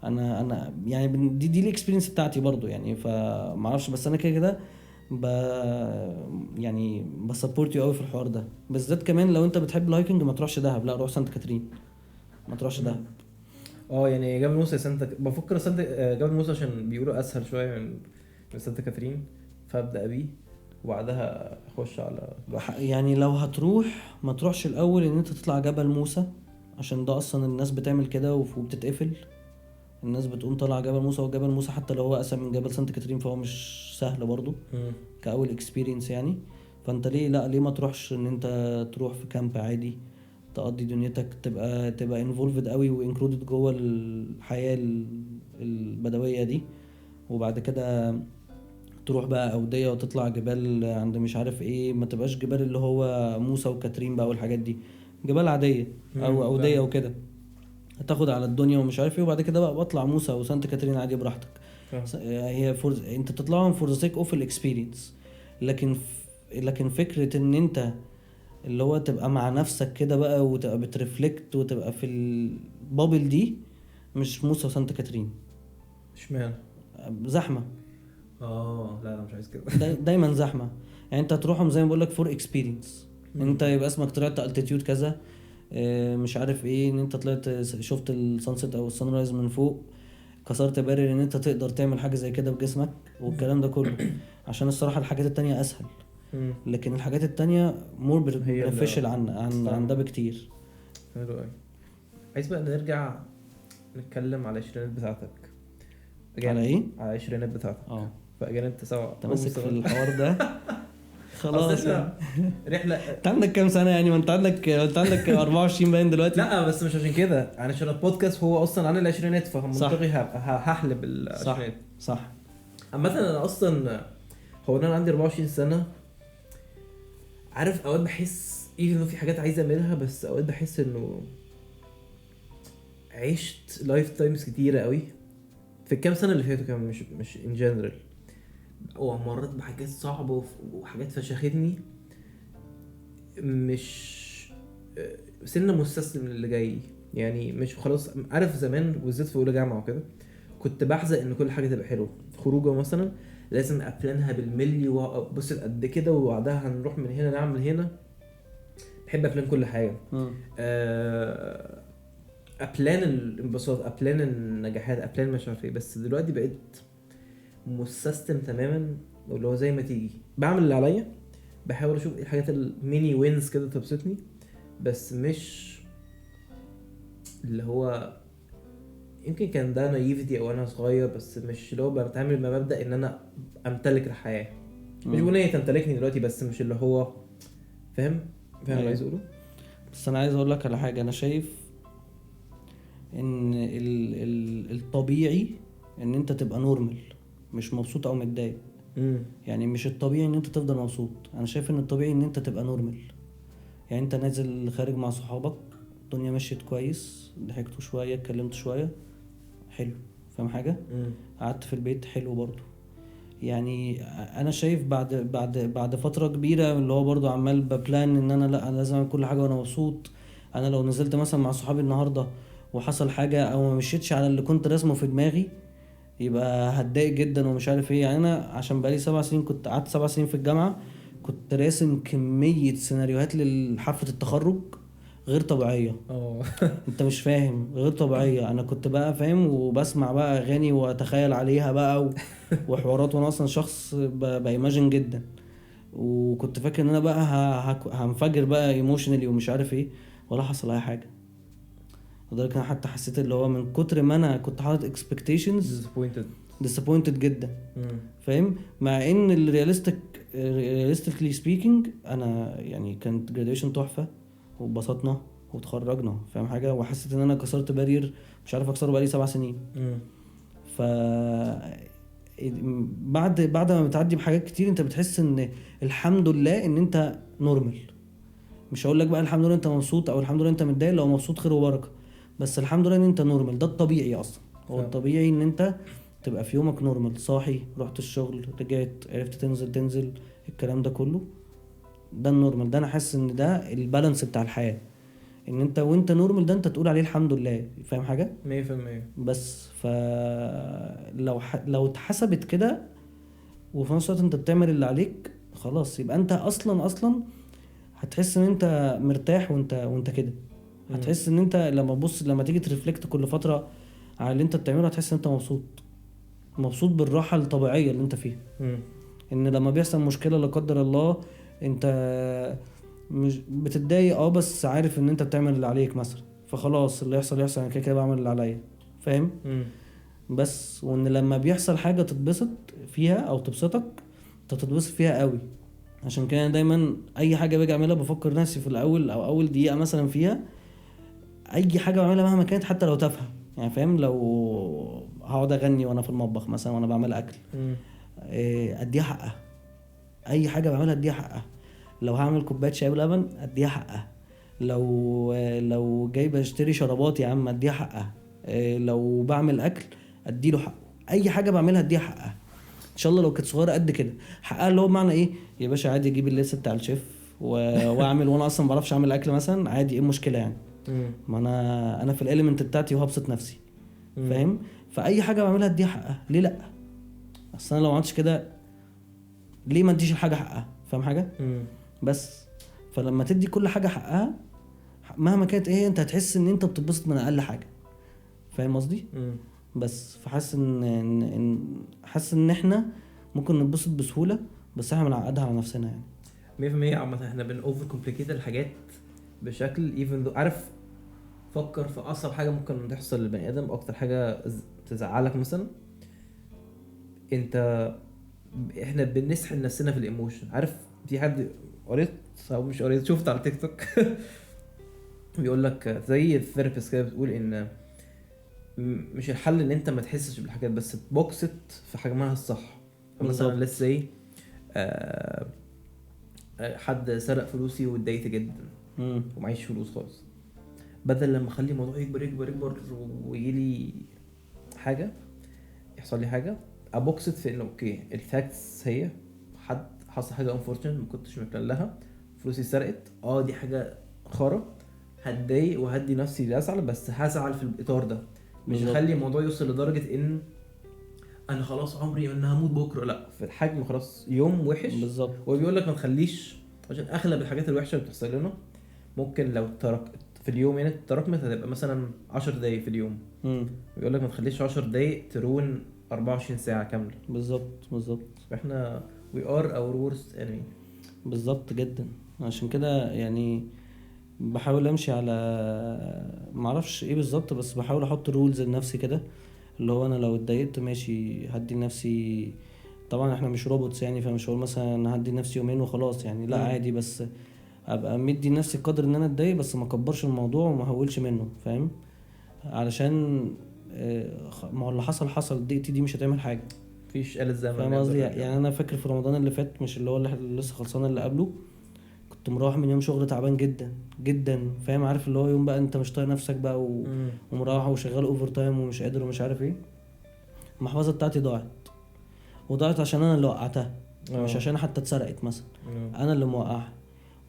انا يعني دي الاكسبيرينس بتاعتي برضو يعني، فما اعرفش، بس انا كده كده ب يعني بسبورت يو قوي في الحوار ده بالذات. كمان لو انت بتحب الهايكنج ما تروحش دهب، لا روح سانت كاترين، ما تروحش دهب. يعني جبل موسى بفكر جبل موسى عشان بيقولوا اسهل شويه من سانت كاترين، فابدا بيه وبعدها اخش على يعني لو هتروح ما تروحش الاول ان انت تطلع جبل موسى، عشان ده اصلا الناس بتعمل كده وبتتقفل. الناس بتقوم طالعه جبل موسى، وجبل موسى حتى لو هو اسهل من جبل سانت كاترين فهو مش سهل برضو كاول اكسبيرينس يعني. فانت ليه ما تروحش ان انت تروح في كامب عادي تقضي دنيتك، تبقى انفولفد قوي وانكلودد جوه الحياه البدويه دي، وبعد كده تروح بقى اوديه وتطلع جبال عند مش عارف ايه. ما تبقاش جبال اللي هو موسى وكاترين بقى والحاجات دي، جبال عاديه او اوديه وكده هتاخد على الدنيا ومش عارف ايه، وبعد كده بقى بطلع موسى وسانت كاترين عادي براحتك. هي انت بتطلعهم فور ذا سيك اوف الاكسبيرينس. لكن فكره ان انت اللي هو تبقى مع نفسك كده بقى وتبقى بترفلكت وتبقى في البابل دي، مش موسى وسانت كاترين. اشمعنى؟ زحمه. لا مش عايز كده دايما زحمه. يعني انت هتروحهم زي ما بقول لك فور اكسبيرينس، انت يبقى اسمك طلعت التيتيود كذا مش عارف ايه، ان انت طلعت شفت السانسيت او السان رايز من فوق، كسرت بارير ان انت تقدر تعمل حاجه زي كده بجسمك والكلام ده كله. عشان الصراحه الحاجات التانية اسهل، لكن الحاجات التانية مور بنفيشل عن ده بكتير. حلو قوي. عايز بقى نرجع نتكلم على العشرينات بتاعتك. على ايه؟ على العشرينات بتاعتك. فاجان انت سوا تمسك في الحوار ده خلاص يعني. رحله. انت عندك كام سنه يعني؟ ما انت عندك 24 باين دلوقتي. لا بس مش عشان كده، عشان البودكاست هو اصلا عن العشرينات، فمنطقي هحلب العشرينات. صح. عامه انا اصلا هو انا عندي 24 سنه، عارف اوقات بحس انه في حاجات عايز اعملها، بس اوقات بحس انه عشت لايف تايمز كتيره قوي في الكام سنه اللي فاتوا كمان، مش ان جنرال، ومريت بحاجات صعبه وحاجات فشختني، مش سنة مستسلم للي جاي يعني. مش خلاص، عارف زمان بالذات في اولى جامعه وكده كنت بحزق ان كل حاجه تبقى حلوه. خروجه مثلا لازم ابلانها بالملي، وابص قد كده، وبعدها هنروح من هنا نعمل هنا. بحب ابلان كل حاجه، ابلان الانبساط، ابلان النجاحات، ابلان مش عارف ايه. بس دلوقتي بقيت مستسلم تماما، واللي هو زي ما تيجي بعمل اللي عليا، بحاول اشوف ايه الحاجات الميني وينز كده تبسطني، بس مش اللي هو يمكن كان ده نايفتي او انا صغير، بس مش اللي هو بتعامل بمبدأ ان انا امتلك الحياة. مش بقول ان هي تمتلكني دلوقتي، بس مش اللي هو فاهم اللي عايز اقوله. بس انا عايز اقول لك على حاجه. انا شايف ان الطبيعي ان انت تبقى نورمال، مش مبسوط او متضايق. يعني مش الطبيعي ان انت تفضل مبسوط. انا شايف ان الطبيعي ان انت تبقى نورمال. يعني انت نازل خارج مع صحابك، الدنيا مشيت كويس، ضحكتوا شويه، اتكلمتوا شويه، حلو، فاهم حاجه؟ قعدت في البيت، حلو برضو. يعني انا شايف بعد فتره كبيره اللي هو برضو عمال ببلان ان انا لا، انا لازم اعمل كل حاجه وانا مبسوط. انا لو نزلت مثلا مع صحابي النهارده وحصل حاجه او ما مشيتش على اللي كنت راسمه في دماغي، يبقى هتضايق جدا ومش عارف ايه. يعني انا عشان بقالي 7 سنين، كنت قعدت 7 سنين في الجامعه، كنت راسم كميه سيناريوهات لحفله التخرج غير طبيعيه. انت مش فاهم، غير طبيعيه. انا كنت بقى فاهم وبسمع بقى اغاني واتخيل عليها بقى وحوارات، وانا اصلا شخص بايماجن جدا. وكنت فاكر ان انا بقى هنفجر بقى ايموشنالي ومش عارف ايه، ولا حصل اي حاجه. لذلك انا حتى حسيت اللي هو من كتر ما انا كنت حاطط اكسبكتيشنز disappointed جدا. فاهم؟ مع ان realistically speaking انا يعني كانت graduation تحفه، وبسطنا وتخرجنا، فاهم حاجه؟ وحسيت ان انا كسرت بارير مش عارف اكسره بقالي 7 سنين. ف بعد ما بتعدي بحاجات كتير، انت بتحس ان الحمد لله ان انت نورمال. مش هقول لك بقى الحمد لله انت مبسوط او الحمد لله انت متضايق، لو مبسوط خير وبركه، بس الحمد لله ان انت نورمال. ده الطبيعي اصلا. هو الطبيعي ان انت تبقى في يومك نورمال، صاحي، رحت الشغل، رجعت، عرفت تنزل الكلام ده كله. ده النورمال. ده انا حاسس ان ده البالانس بتاع الحياه، ان انت وانت نورمال ده انت تقول عليه الحمد لله. فاهم حاجه؟ 100%. بس لو اتحسبت كده، وفي نفس الوقت انت بتعمل اللي عليك، خلاص يبقى انت اصلا هتحس ان انت مرتاح وانت كده. هتحس ان انت لما تيجي ترفلكت كل فتره على اللي انت بتعمله، هتحس ان انت مبسوط بالراحه الطبيعيه اللي انت فيها. ان لما بيحصل مشكله لا قدر الله، انت مش بتتضايق، بس عارف ان انت بتعمل اللي عليك مثلا، فخلاص اللي يحصل انا كده بعمل اللي عليا. فاهم؟ بس وان لما بيحصل حاجه تتبسط فيها او تبسطك، انت تتبسط فيها قوي. عشان كده دايما اي حاجه باجي اعملها بفكر نفسي في الاول او اول دقيقه مثلا فيها. اي حاجه بعملها مهما كانت، حتى لو تافهه يعني، فاهم؟ لو هقعد اغني وانا في المطبخ مثلا وانا بعمل اكل، اديها حقها. اي حاجه بعملها اديها حقها. لو هعمل كوبايه شاي بلبن اديها حقها. لو جاي بشتري شرابات يا عم اديها حقها. لو بعمل اكل اديله حقه. اي حاجه بعملها اديها حقها، ان شاء الله لو كانت صغيره قد كده. حقها اللي هو معنى ايه؟ يا باشا عادي اجيب الليست بتاع الشيف واعمل، وانا اصلا ما بعرفش اعمل اكل مثلا، عادي، ايه المشكله يعني؟ ما انا في الاليمنت بتاعتي وهبسط نفسي. فاهم؟ فاي حاجه بعملها اديها حقها. ليه لا؟ اصل انا لو ما عملتش كده ليه ما اديش الحاجه حقها؟ فاهم حاجه؟ بس فلما تدي كل حاجه حقها مهما كانت ايه، انت هتحس ان انت بتتبسط من اقل حاجه. فاهم قصدي؟ بس فحاسس حاسس ان احنا ممكن نتبسط بسهوله، بس احنا بنعقدها على نفسنا يعني. 100%. عامه احنا اوفر كومبليكيت الحاجات بشكل ايفن عارف. فكر في اصعب حاجه ممكن تحصل للبني ادم، اكتر حاجه تزعلك مثلا، احنا بنسحل نفسنا في الايموشن. عارف في حد قريت او مش قريت، شفت على تيك توك بيقول لك زي الثيرابيست كده بتقول ان مش الحل ان انت ما تحسش بالحاجات بس تبوكست في حجمها الصح. مثلا بالظبط. لسه ايه حد سرق فلوسي واتضايقت جدا ومعيش فلوس خالص، بدل لما اخلي الموضوع يكبر يكبر يكبر ويجيلي حاجه، يحصل لي حاجه، ابوكست في انه اوكي الفاكتس هي حد حصل حاجه انفورشن ما كنتش مكان لها، فلوسي سرقت، دي حاجه خرا، هتضايق وهدي نفسي ازعل، بس هزعل في الاطار ده، مش بالظبط. هخلي الموضوع يوصل لدرجه ان انا خلاص عمري ان هموت بكره، لا في الحجم خلاص يوم وحش. بالظبط. هو بيقول لك ما تخليش، عشان اغلب الحاجات الوحشه اللي بتحصل لنا ممكن لو تركت في اليوم يعني تراكمت هتبقى مثلا 10 دقايق في اليوم. بيقول لك ما تخليش 10 دقايق ترون 24 ساعه كامله. بالظبط. احنا we are our worst enemy. بالظبط جدا. عشان كده يعني بحاول امشي على معرفش ايه بالظبط، بس بحاول احط رولز لنفسي كده، اللي هو انا لو اتضايقت ماشي هدي نفسي، طبعا احنا مش روبوتس يعني، فمش هقول مثلا هدي نفسي يومين وخلاص يعني، لا عادي، بس ابقى مدي نفسي قدر ان انا اتضايق بس ما اكبرش الموضوع وما هولش منه، فاهم؟ علشان ما هو اللي حصل دقيقتي دي مش هتعمل حاجه، مفيش آلة زمن. فاهم قصدي؟ يعني انا فاكر في رمضان اللي فات، مش اللي هو اللي لسه خلصان، اللي قبله، كنت مروح من يوم شغل تعبان جدا جدا، فاهم؟ عارف اللي هو يوم بقى انت مش طايق نفسك بقى ومروح وشغال اوفر تايم ومش قادر ومش عارف ايه، المحفظه بتاعتي ضاعت عشان انا اللي وقعتها، مش عشان حتى اتسرقت مثلا، انا اللي موقعها،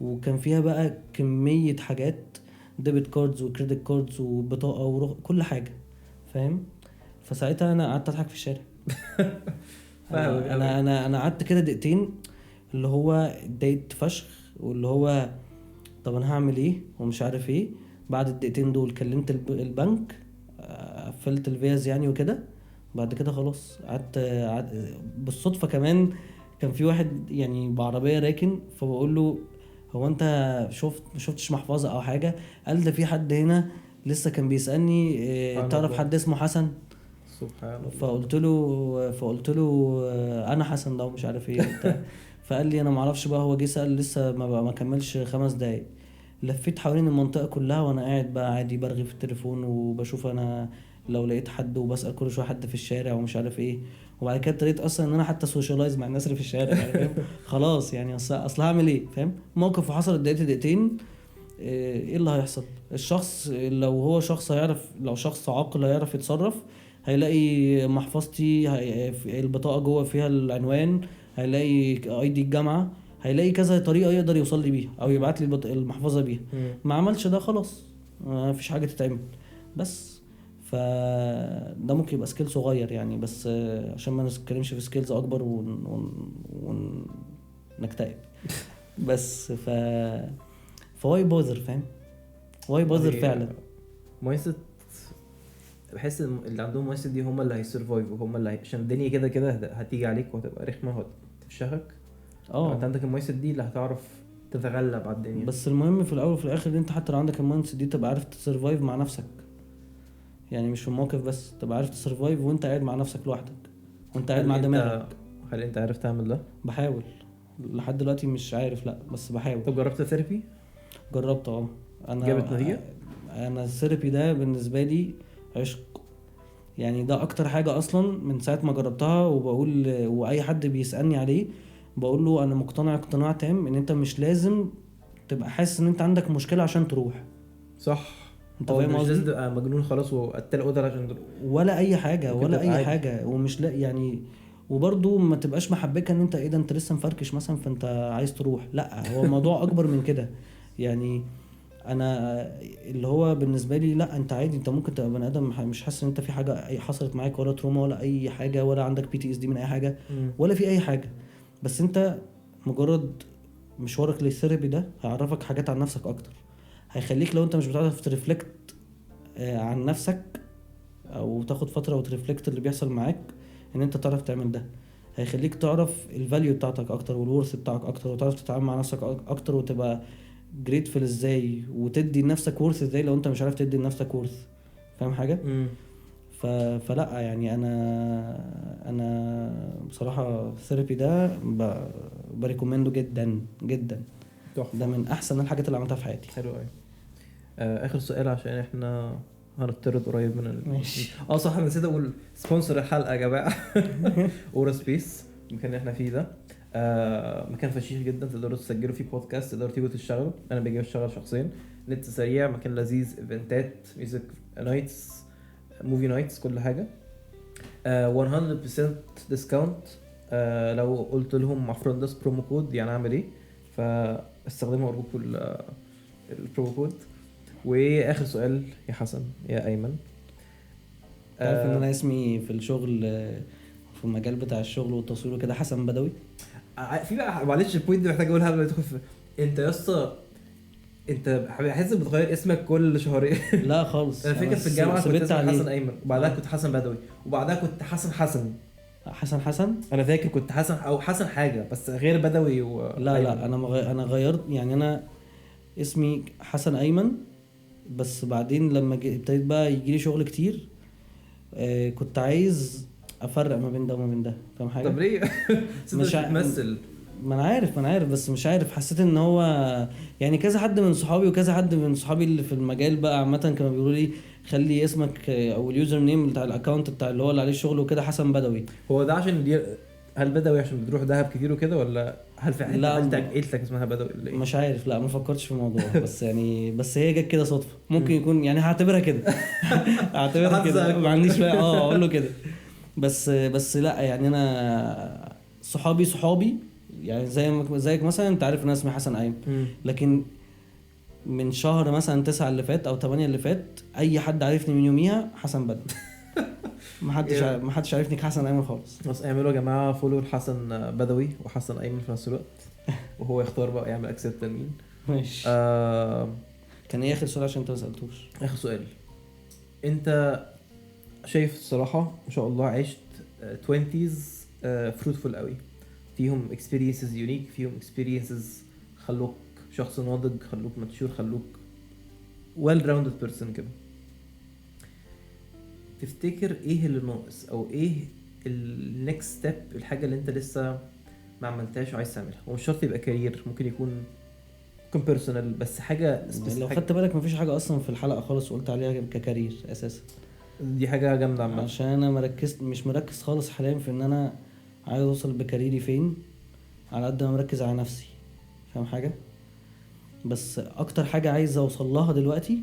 وكان فيها بقى كميه حاجات، ديبت كاردز وكريدت كاردز وبطاقه كل حاجه، فاهم؟ فساعتها انا قعدت اضحك في الشارع. انا قعدت كده دقيقتين، اللي هو اتضايقت فشخ، واللي هو طب انا هعمل ايه ومش عارف ايه. بعد الدقيقتين دول كلمت البنك، قفلت الفيز يعني وكده. بعد كده خلاص قعدت بالصدفه كمان كان في واحد يعني بعربيه راكن، فبقول له هو انت شفتش محفظه او حاجه؟ قال ده في حد هنا لسه كان بيسالني تعرف حد اسمه حسن؟ سبحان الله. فقلت له انا حسن ده ومش عارف ايه وبتاع. فقال لي انا معرفش بقى، هو جه سأل لسه ما كملش 5 دقايق. لفيت حوالين المنطقة كلها وانا قاعد بقى عادي برغي في التليفون وبشوف انا لو لقيت حد، وبسأل كل شوية حد في الشارع ومش عارف ايه. وبعد كده ابتديت اصلا ان انا حتى سوشيالايز مع الناس اللي في الشارع يعني، فاهم؟ خلاص يعني اصل هعمل ايه، فاهم؟ موقف وحصل دقيقتين، ايه اللي هيحصل؟ الشخص لو هو شخص هيعرف، لو شخص عاقل هيعرف يتصرف، هيلاقي محفظتي، البطاقة جوه فيها العنوان، هيلاقي اي دي الجامعة، هيلاقي كذا طريقة يقدر يوصل لي بيها او يبعت لي المحفظة بيها. ما عملش ده خلاص ما فيش حاجة تتعمل. بس فده ممكن يبقى سكيل صغير يعني، بس عشان ما نتكلمش في سكيلز اكبر ونكتئب. بس فواي بوذر، فاهم؟ واي بوذر فعلا. مايست بحس ان اللي عندهم مايست دي هم اللي هيسرفايف، وهم اللي عشان الدنيا كده كده هتيجي عليك وهتبقى رخمه وهتفشخك. انت عندك المايست دي اللي هتعرف تتغلب على الدنيا. بس المهم في الاول وفي الاخر ان انت حتى لو عندك المايست دي تبقى عارف تسرفايف مع نفسك، يعني مش في الموقف بس، تبقى عارف تسرفايف وانت قاعد مع نفسك لوحدك وانت قاعد مع دماغك. هل انت عارف تعمل ده؟ بحاول لحد دلوقتي، مش عارف لا بس بحاول. طب جربت ثيرابي؟ جربت انا جابت نتيجه؟ انا الثيرابي ده بالنسبه لي عشق يعني، ده اكتر حاجه اصلا من ساعه ما جربتها، وبقول واي حد بيسالني عليه بقول له انا مقتنع اقتناع تام ان انت مش لازم تبقى حاسس ان انت عندك مشكله عشان تروح. صح. انت فاهم قصدي؟ مش لازم تبقى مجنون خلاص وقتل قدر عشان تروح ولا اي حاجه ولا اي عادي. حاجه، ومش لا يعني، وبرضو ما تبقاش محبكه ان انت ايه ده انت لسه مفركش مثلا فانت عايز تروح، لا هو الموضوع اكبر من كده يعني. انا اللي هو بالنسبه لي لا، انت عادي، انت ممكن تبقى بني ادم مش حاسس ان انت في حاجه اي حصلت معاك، ولا تروما ولا اي حاجه، ولا عندك PTSD من اي حاجه، ولا في اي حاجه، بس انت مجرد مشوارك للثيرابي ده هيعرفك حاجات عن نفسك اكتر، هيخليك لو انت مش بتعرف ترفلكت عن نفسك او تاخد فتره وترفلكت اللي بيحصل معاك، ان انت تعرف تعمل ده، هيخليك تعرف الفاليو بتاعتك اكتر والورث بتاعك اكتر، وتعرف تتعامل مع نفسك اكتر، وتبقى جريتفul ازاي، وتدي لنفسك ورث ازاي لو انت مش عارف تدي لنفسك ورث، فاهم حاجه؟ فلا يعني انا بصراحه الثيرابي ده بريكومنده جدا جدا. ده من احسن الحاجات اللي عملتها في حياتي. حلو قوي. اخر سؤال عشان احنا هنطرد قريب من ماشي. صح، انا نسيت اقول سبونسر الحلقه يا جماعه. اورا سبيس، المكان اللي احنا فيه ده مكان فشيخ جدا، تقدروا تسجلوا فيه بودكاست، تقدروا تيجوا تشتغلوا. انا باجي اشتغل شخصيا، نت سريع، مكان لذيذ، ايفنتات، ميوزك نايتس، موفي نايتس، كل حاجه. 100% ديسكاونت. لو قلت لهم مع فرندس برومو كود يعني اعمل ايه، فاستخدموا ارجوكم البرومو كود. واخر سؤال يا حسن يا ايمن، عارف ان انا اسمي في الشغل في المجال بتاع الشغل والتصوير وكده حسن بدوي. في بقى معلش البوينت دي محتاج اقولها قبل ما تدخل انت يا اسطى، انت بحس بتغير اسمك كل شهرين. لا خالص. انا فاكر في الجامعه كنت اسمي عليه. حسن ايمن، وبعدها كنت حسن بدوي، وبعدها كنت حسن. حسن انا فاكر كنت حسن او حسن حاجه بس غير بدوي لا انا غيرت يعني. انا اسمي حسن ايمن، بس بعدين لما ابتديت بقى يجي لي شغل كتير كنت عايز افرق ما بين ده وما بين ده. فاهم حاجه؟ طب ليه؟ مش بتمثل؟ ما انا عارف بس مش عارف، حسيت ان هو يعني كذا حد من صحابي وكذا حد من صحابي اللي في المجال بقى عامه كانوا بيقولوا لي خلي اسمك او اليوزر نيم بتاع الاكونت بتاع اللي هو اللي عليه الشغل وكده حسن بدوي. هو ده عشان هل بدوي عشان بتروح دهب كتير وكده، ولا هل في لا حته عيلتك اسمها بدوي ولا ايه؟ مش عارف، لا ما فكرتش في الموضوع. بس يعني بس هي جت كده صدفه، ممكن يكون يعني هعتبرها كده. هعتبرها كده، ما عنديش بقى اقول له كده. بس لا يعني انا صحابي يعني زيك مثلا، انت عارف ان انا اسمي حسن ايمن، لكن من شهر مثلا 9 اللي فات او 8 اللي فات اي حد عارفني من يوميها حسن بدوي. ما حدش عارفني كحسن ايمن خالص. بس اعملوا يا جماعه فولو لحسن بدوي وحسن ايمن في نفس الوقت، وهو يختار بقى يعمل اكسبت مين. ماشي. كان ايه اخر سؤال عشان انت ما سالتوش؟ اخر سؤال، انت شايف الصراحه ما شاء الله عشت 20s fruitful قوي، فيهم experiences unique، فيهم experiences خلوك شخص ناضج، خلوك ماتشور، خلوك well rounded person كده. تفتكر ايه اللي ناقص، او ايه النكست ستيب، الحاجه اللي انت لسه ما عملتهاش وعايز تعملها؟ ومش شرط يبقى كارير، ممكن يكون بيرسونال، بس حاجه لو خدت بالك مفيش حاجه اصلا في الحلقه خالص قلت عليها ككارير اساسا. دي حاجه جامده عامه، عشان انا مش مركز خالص حاليا في ان انا عايز اوصل بكاريري فين، على قد ما مركز على نفسي. فاهم حاجه؟ بس اكتر حاجه عايز اوصل لها دلوقتي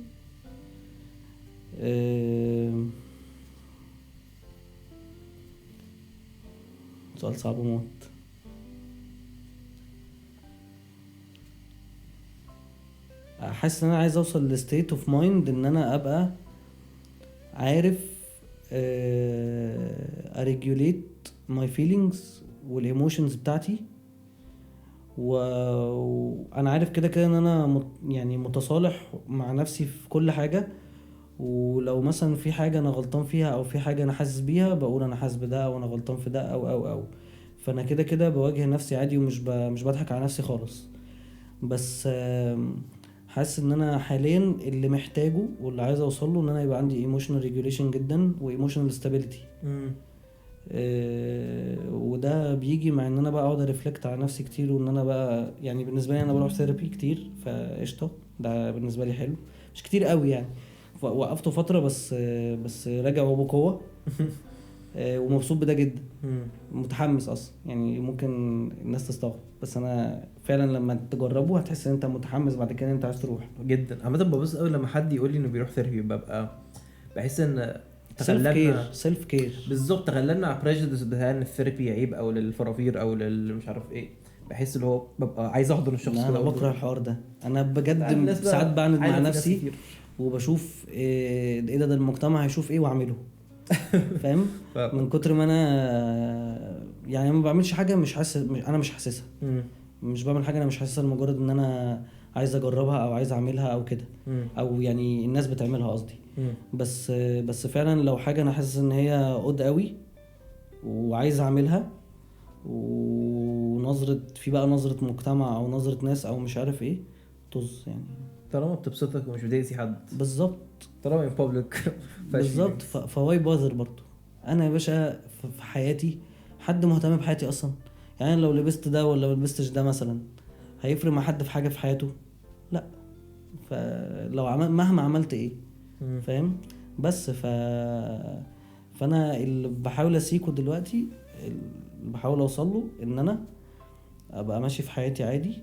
سؤال صعب موت. حاسس ان انا عايز اوصل لستيت اوف مايند ان انا ابقى عارف اريجوليت ماي فيلينجز والايموشنز بتاعتي، وانا عارف كده كده ان انا يعني متصالح مع نفسي في كل حاجه. ولو مثلا في حاجه انا غلطان فيها او في حاجه انا حاسس بيها بقول انا حاسس بده او انا غلطان في ده او فانا كده كده بواجه نفسي عادي، ومش مش بضحك على نفسي خالص. بس حاسس ان انا حاليا اللي محتاجه واللي عايز اوصل له ان انا يبقى عندي ايموشنال ريجوليشن جدا وايموشنال ستابيليتي. وده بيجي مع ان انا بقى اقعد ارفلكت على نفسي كتير، وان انا بقى يعني بالنسبه لي انا بروح ثيرابي كتير فقشطه، ده بالنسبه لي حلو، مش كتير قوي يعني. وقفته فتره بس راجع وبقوه. ومبسوط بده جدا، متحمس اصلا يعني. ممكن الناس تستغرب بس انا فعلا لما تجربه هتحس ان انت متحمس بعد كده انت عايز تروح جدا. عامه ببص قوي لما حد يقول لي انه بيروح ثيرابي، ببقى بحس ان سيلف كير بالظبط. تغلبنا على بريجديس بتاع ان الثيرابي عيب او للفرافير او مش عارف ايه. بحس اللي هو ببقى عايز احضن الشخص كده. انا بكره الحوار ده، انا بجد ساعات بعند مع نفسي وبشوف ايه ده المجتمع هيشوف ايه واعمله. فاهم؟ من كتر ما انا يعني ما بعملش حاجه مش حاسسها. مش بعمل حاجه انا مش حاسسها لمجرد ان انا عايز اجربها او عايز اعملها او كده، او يعني الناس بتعملها قصدي. بس فعلا لو حاجه انا حاسس ان هي قد قوي وعايز اعملها، ونظره في بقى نظره مجتمع او نظره ناس او مش عارف ايه طز يعني طالما بتبسطك ومش بتأذي حد، بالظبط طالما in public بالظبط. فواي باذر برضو انا يا باشا في حياتي حد مهتم بحياتي اصلا؟ يعني لو لبست ده ولا ما لبستش ده مثلا هيفرق مع حد في حاجه في حياته؟ لا. فلو مهما عملت ايه، فاهم؟ بس فانا اللي بحاول اسيكه دلوقتي، اللي بحاول اوصل له ان انا ابقى ماشي في حياتي عادي،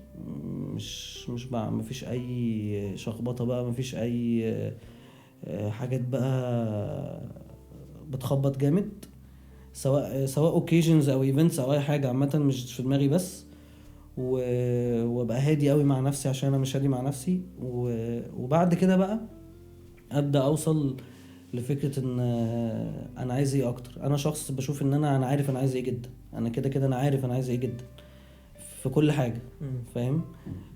مش بقى مفيش اي شخبطه بقى، مفيش اي حاجات بقى بتخبط جامد، سواء اوكيجنز او ايفنتس او اي حاجه عامه مش في دماغي بس. وابقى هادي قوي مع نفسي عشان انا مش هادي مع نفسي. وبعد كده بقى ابدا اوصل لفكره ان انا عايز ايه اكتر. انا شخص بشوف ان انا عارف انا عايز ايه جدا، انا كده انا عارف انا عايز ايه جدا في كل حاجه، فاهم؟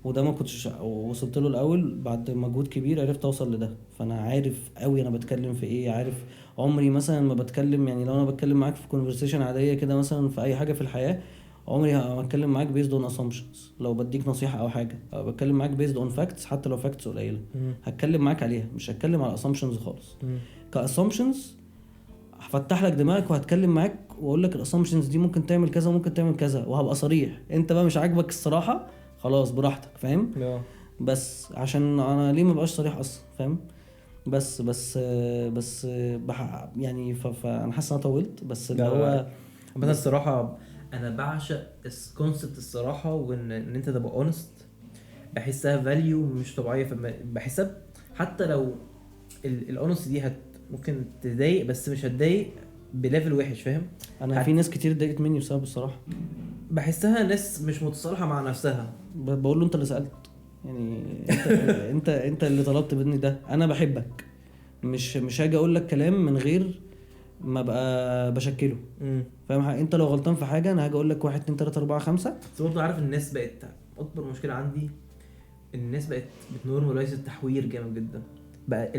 وده ما كنتش وصلت له الاول، بعد مجهود كبير عرفت اوصل لده. فانا عارف قوي انا بتكلم في ايه، عارف عمري مثلا ما بتكلم، يعني لو انا بتكلم معاك في كونفرسيشن عاديه كده مثلا في اي حاجه في الحياه، عمري ما هتكلم معاك بيزد اون اسامبشنز. لو بديك نصيحه او حاجه أو بتكلم معاك بيزد اون فاكتس، حتى لو فاكتس قليله هتكلم معاك عليها، مش هتكلم على اسامبشنز خالص. كاسامبشنز هفتح لك دماغك وهتكلم معاك واقول لك الاسامبشنز دي ممكن تعمل كذا وممكن تعمل كذا، وهبقى صريح. انت بقى مش عاجبك الصراحه، خلاص براحتك، فاهم؟ بس عشان انا ليه ما بقاش صريح اصلا، فاهم؟ بس يعني فانا حاسس ان انا طولت، بس اللي هو بس الصراحه انا بعشق كونسبت الصراحه، وان انت تبقى اونست. بحسها فاليو مش طبيعيه، بحسها حتى لو الاونست دي ممكن تضايق، بس مش هتضايق بليفل وحش، فاهم؟ انا في ناس كتير ضايقت مني بسبب الصراحه. بحسها ناس مش متصالحه مع نفسها. بقول له انت اللي سالت، يعني انت اللي طلبت مني ده، انا بحبك، مش هاجي اقول لك كلام من غير ما بقى بشكله، فاهم؟ انت لو غلطان في حاجه انا هاجي اقول لك 1 2 3 4 5. بس برضه عارف الناس بقت اكبر مشكله عندي، الناس بقت بتنورماليز التحوير جامد جدا بقى.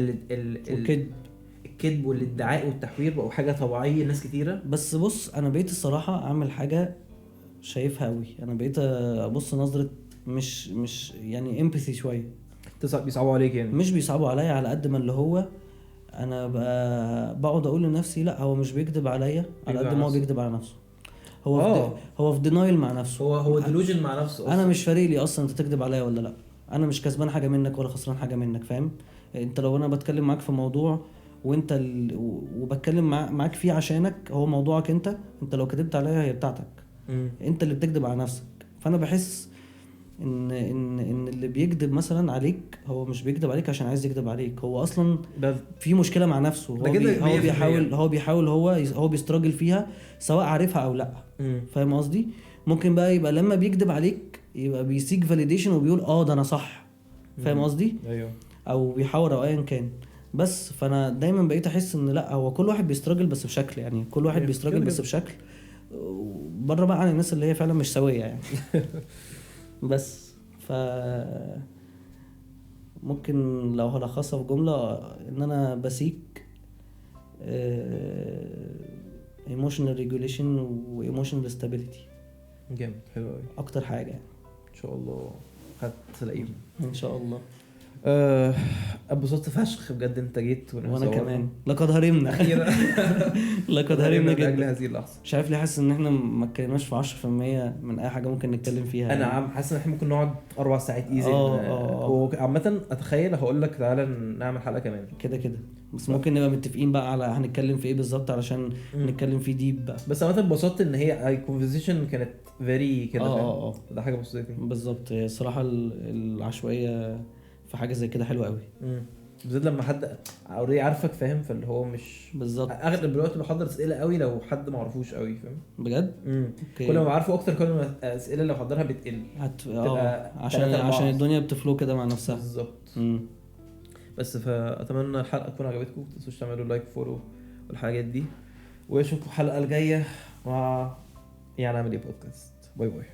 الكذب والادعاء والتحوير بقوا حاجه طبيعيه لناس كتيره. بس بص انا بقيت الصراحه اعمل حاجه شايفها قوي، انا بقيت ابص نظره مش يعني امباثي شويه. بيصعبوا عليك يعني؟ مش بيصعبوا عليا على قد ما اللي هو انا بقعد اقول لنفسي لا هو مش بيكذب عليا على قد ما هو بيكذب على نفسه. هو في دينايل مع نفسه، هو ديلوجن مع نفسه أصلاً. انا مش فارق لي اصلا انت تكذب عليا ولا لا، انا مش كسبان حاجه منك ولا خسران حاجه منك، فاهم؟ انت لو انا بتكلم معاك في موضوع وانت وبتكلم معاك فيه عشانك هو موضوعك انت لو كذبت عليا هي بتاعتك. انت اللي بتكذب على نفسك. فانا بحس ان اللي بيكذب مثلا عليك هو مش بيكذب عليك عشان عايز يكذب عليك، هو اصلا في مشكله مع نفسه، هو بيستراجل فيها سواء عارفها او لا، فاهم قصدي؟ ممكن بقى يبقى لما بيكذب عليك يبقى بيسيك فاليديشن وبيقول ده انا صح، فاهم قصدي؟ ايوه. او بيحاور او ايا كان. بس فانا دايما بقيت احس ان لا هو كل واحد بيستراجل بس بشكل، يعني كل واحد بيستراجل بس بشكل بره بقى عن الناس اللي هي فعلا مش سويه يعني. بس ممكن لو هلخصها في جملة ان انا بسيك emotional regulation و emotional stability. جامد، حلو قوي، اكتر حاجة يعني. ان شاء الله هتلاقيهم ان شاء الله. اتبسطت فشخ بجد انت جيت وانا كمان لقد هرمنا اخيرا. لقد هرمنا جدا جدا هذه اللحظه. مش عارف ليه حاسس ان احنا ما اتكلمناش في 10% من اي حاجه ممكن نتكلم فيها. انا يعني حاسس ان احنا ممكن نقعد 4 ساعات ايزي. وعامه اتخيل هقول لك تعالى نعمل حلقه كمان كده بس ممكن نبقى متفقين بقى على هنتكلم في ايه بالظبط علشان نتكلم في ديب بقى. بس عامه اتبسطت ان هي كونفرسيشن كانت فيري كده. ده حاجه بسيطه بالظبط. الصراحه العشوائيه في حاجه زي كده حلوه قوي. بالذات لما حد اوريدي عارفك، فاهم؟ فاللي هو مش بالظبط. اغلب الوقت بحضر اسئله قوي لو حد ما عرفوش قوي، فاهم؟ بجد. كل ما بعرفه اكتر كل ما الاسئله اللي بحضرها بتقل. عشان الدنيا بتفلو كده مع نفسها. بالظبط. بس فاتمنى الحلقه تكون عجبتكم. ما تنسوش تعملوا لايك فولو والحاجات دي، واشوفكم الحلقه الجايه مع يعني نعمل ايه بودكاست. باي باي.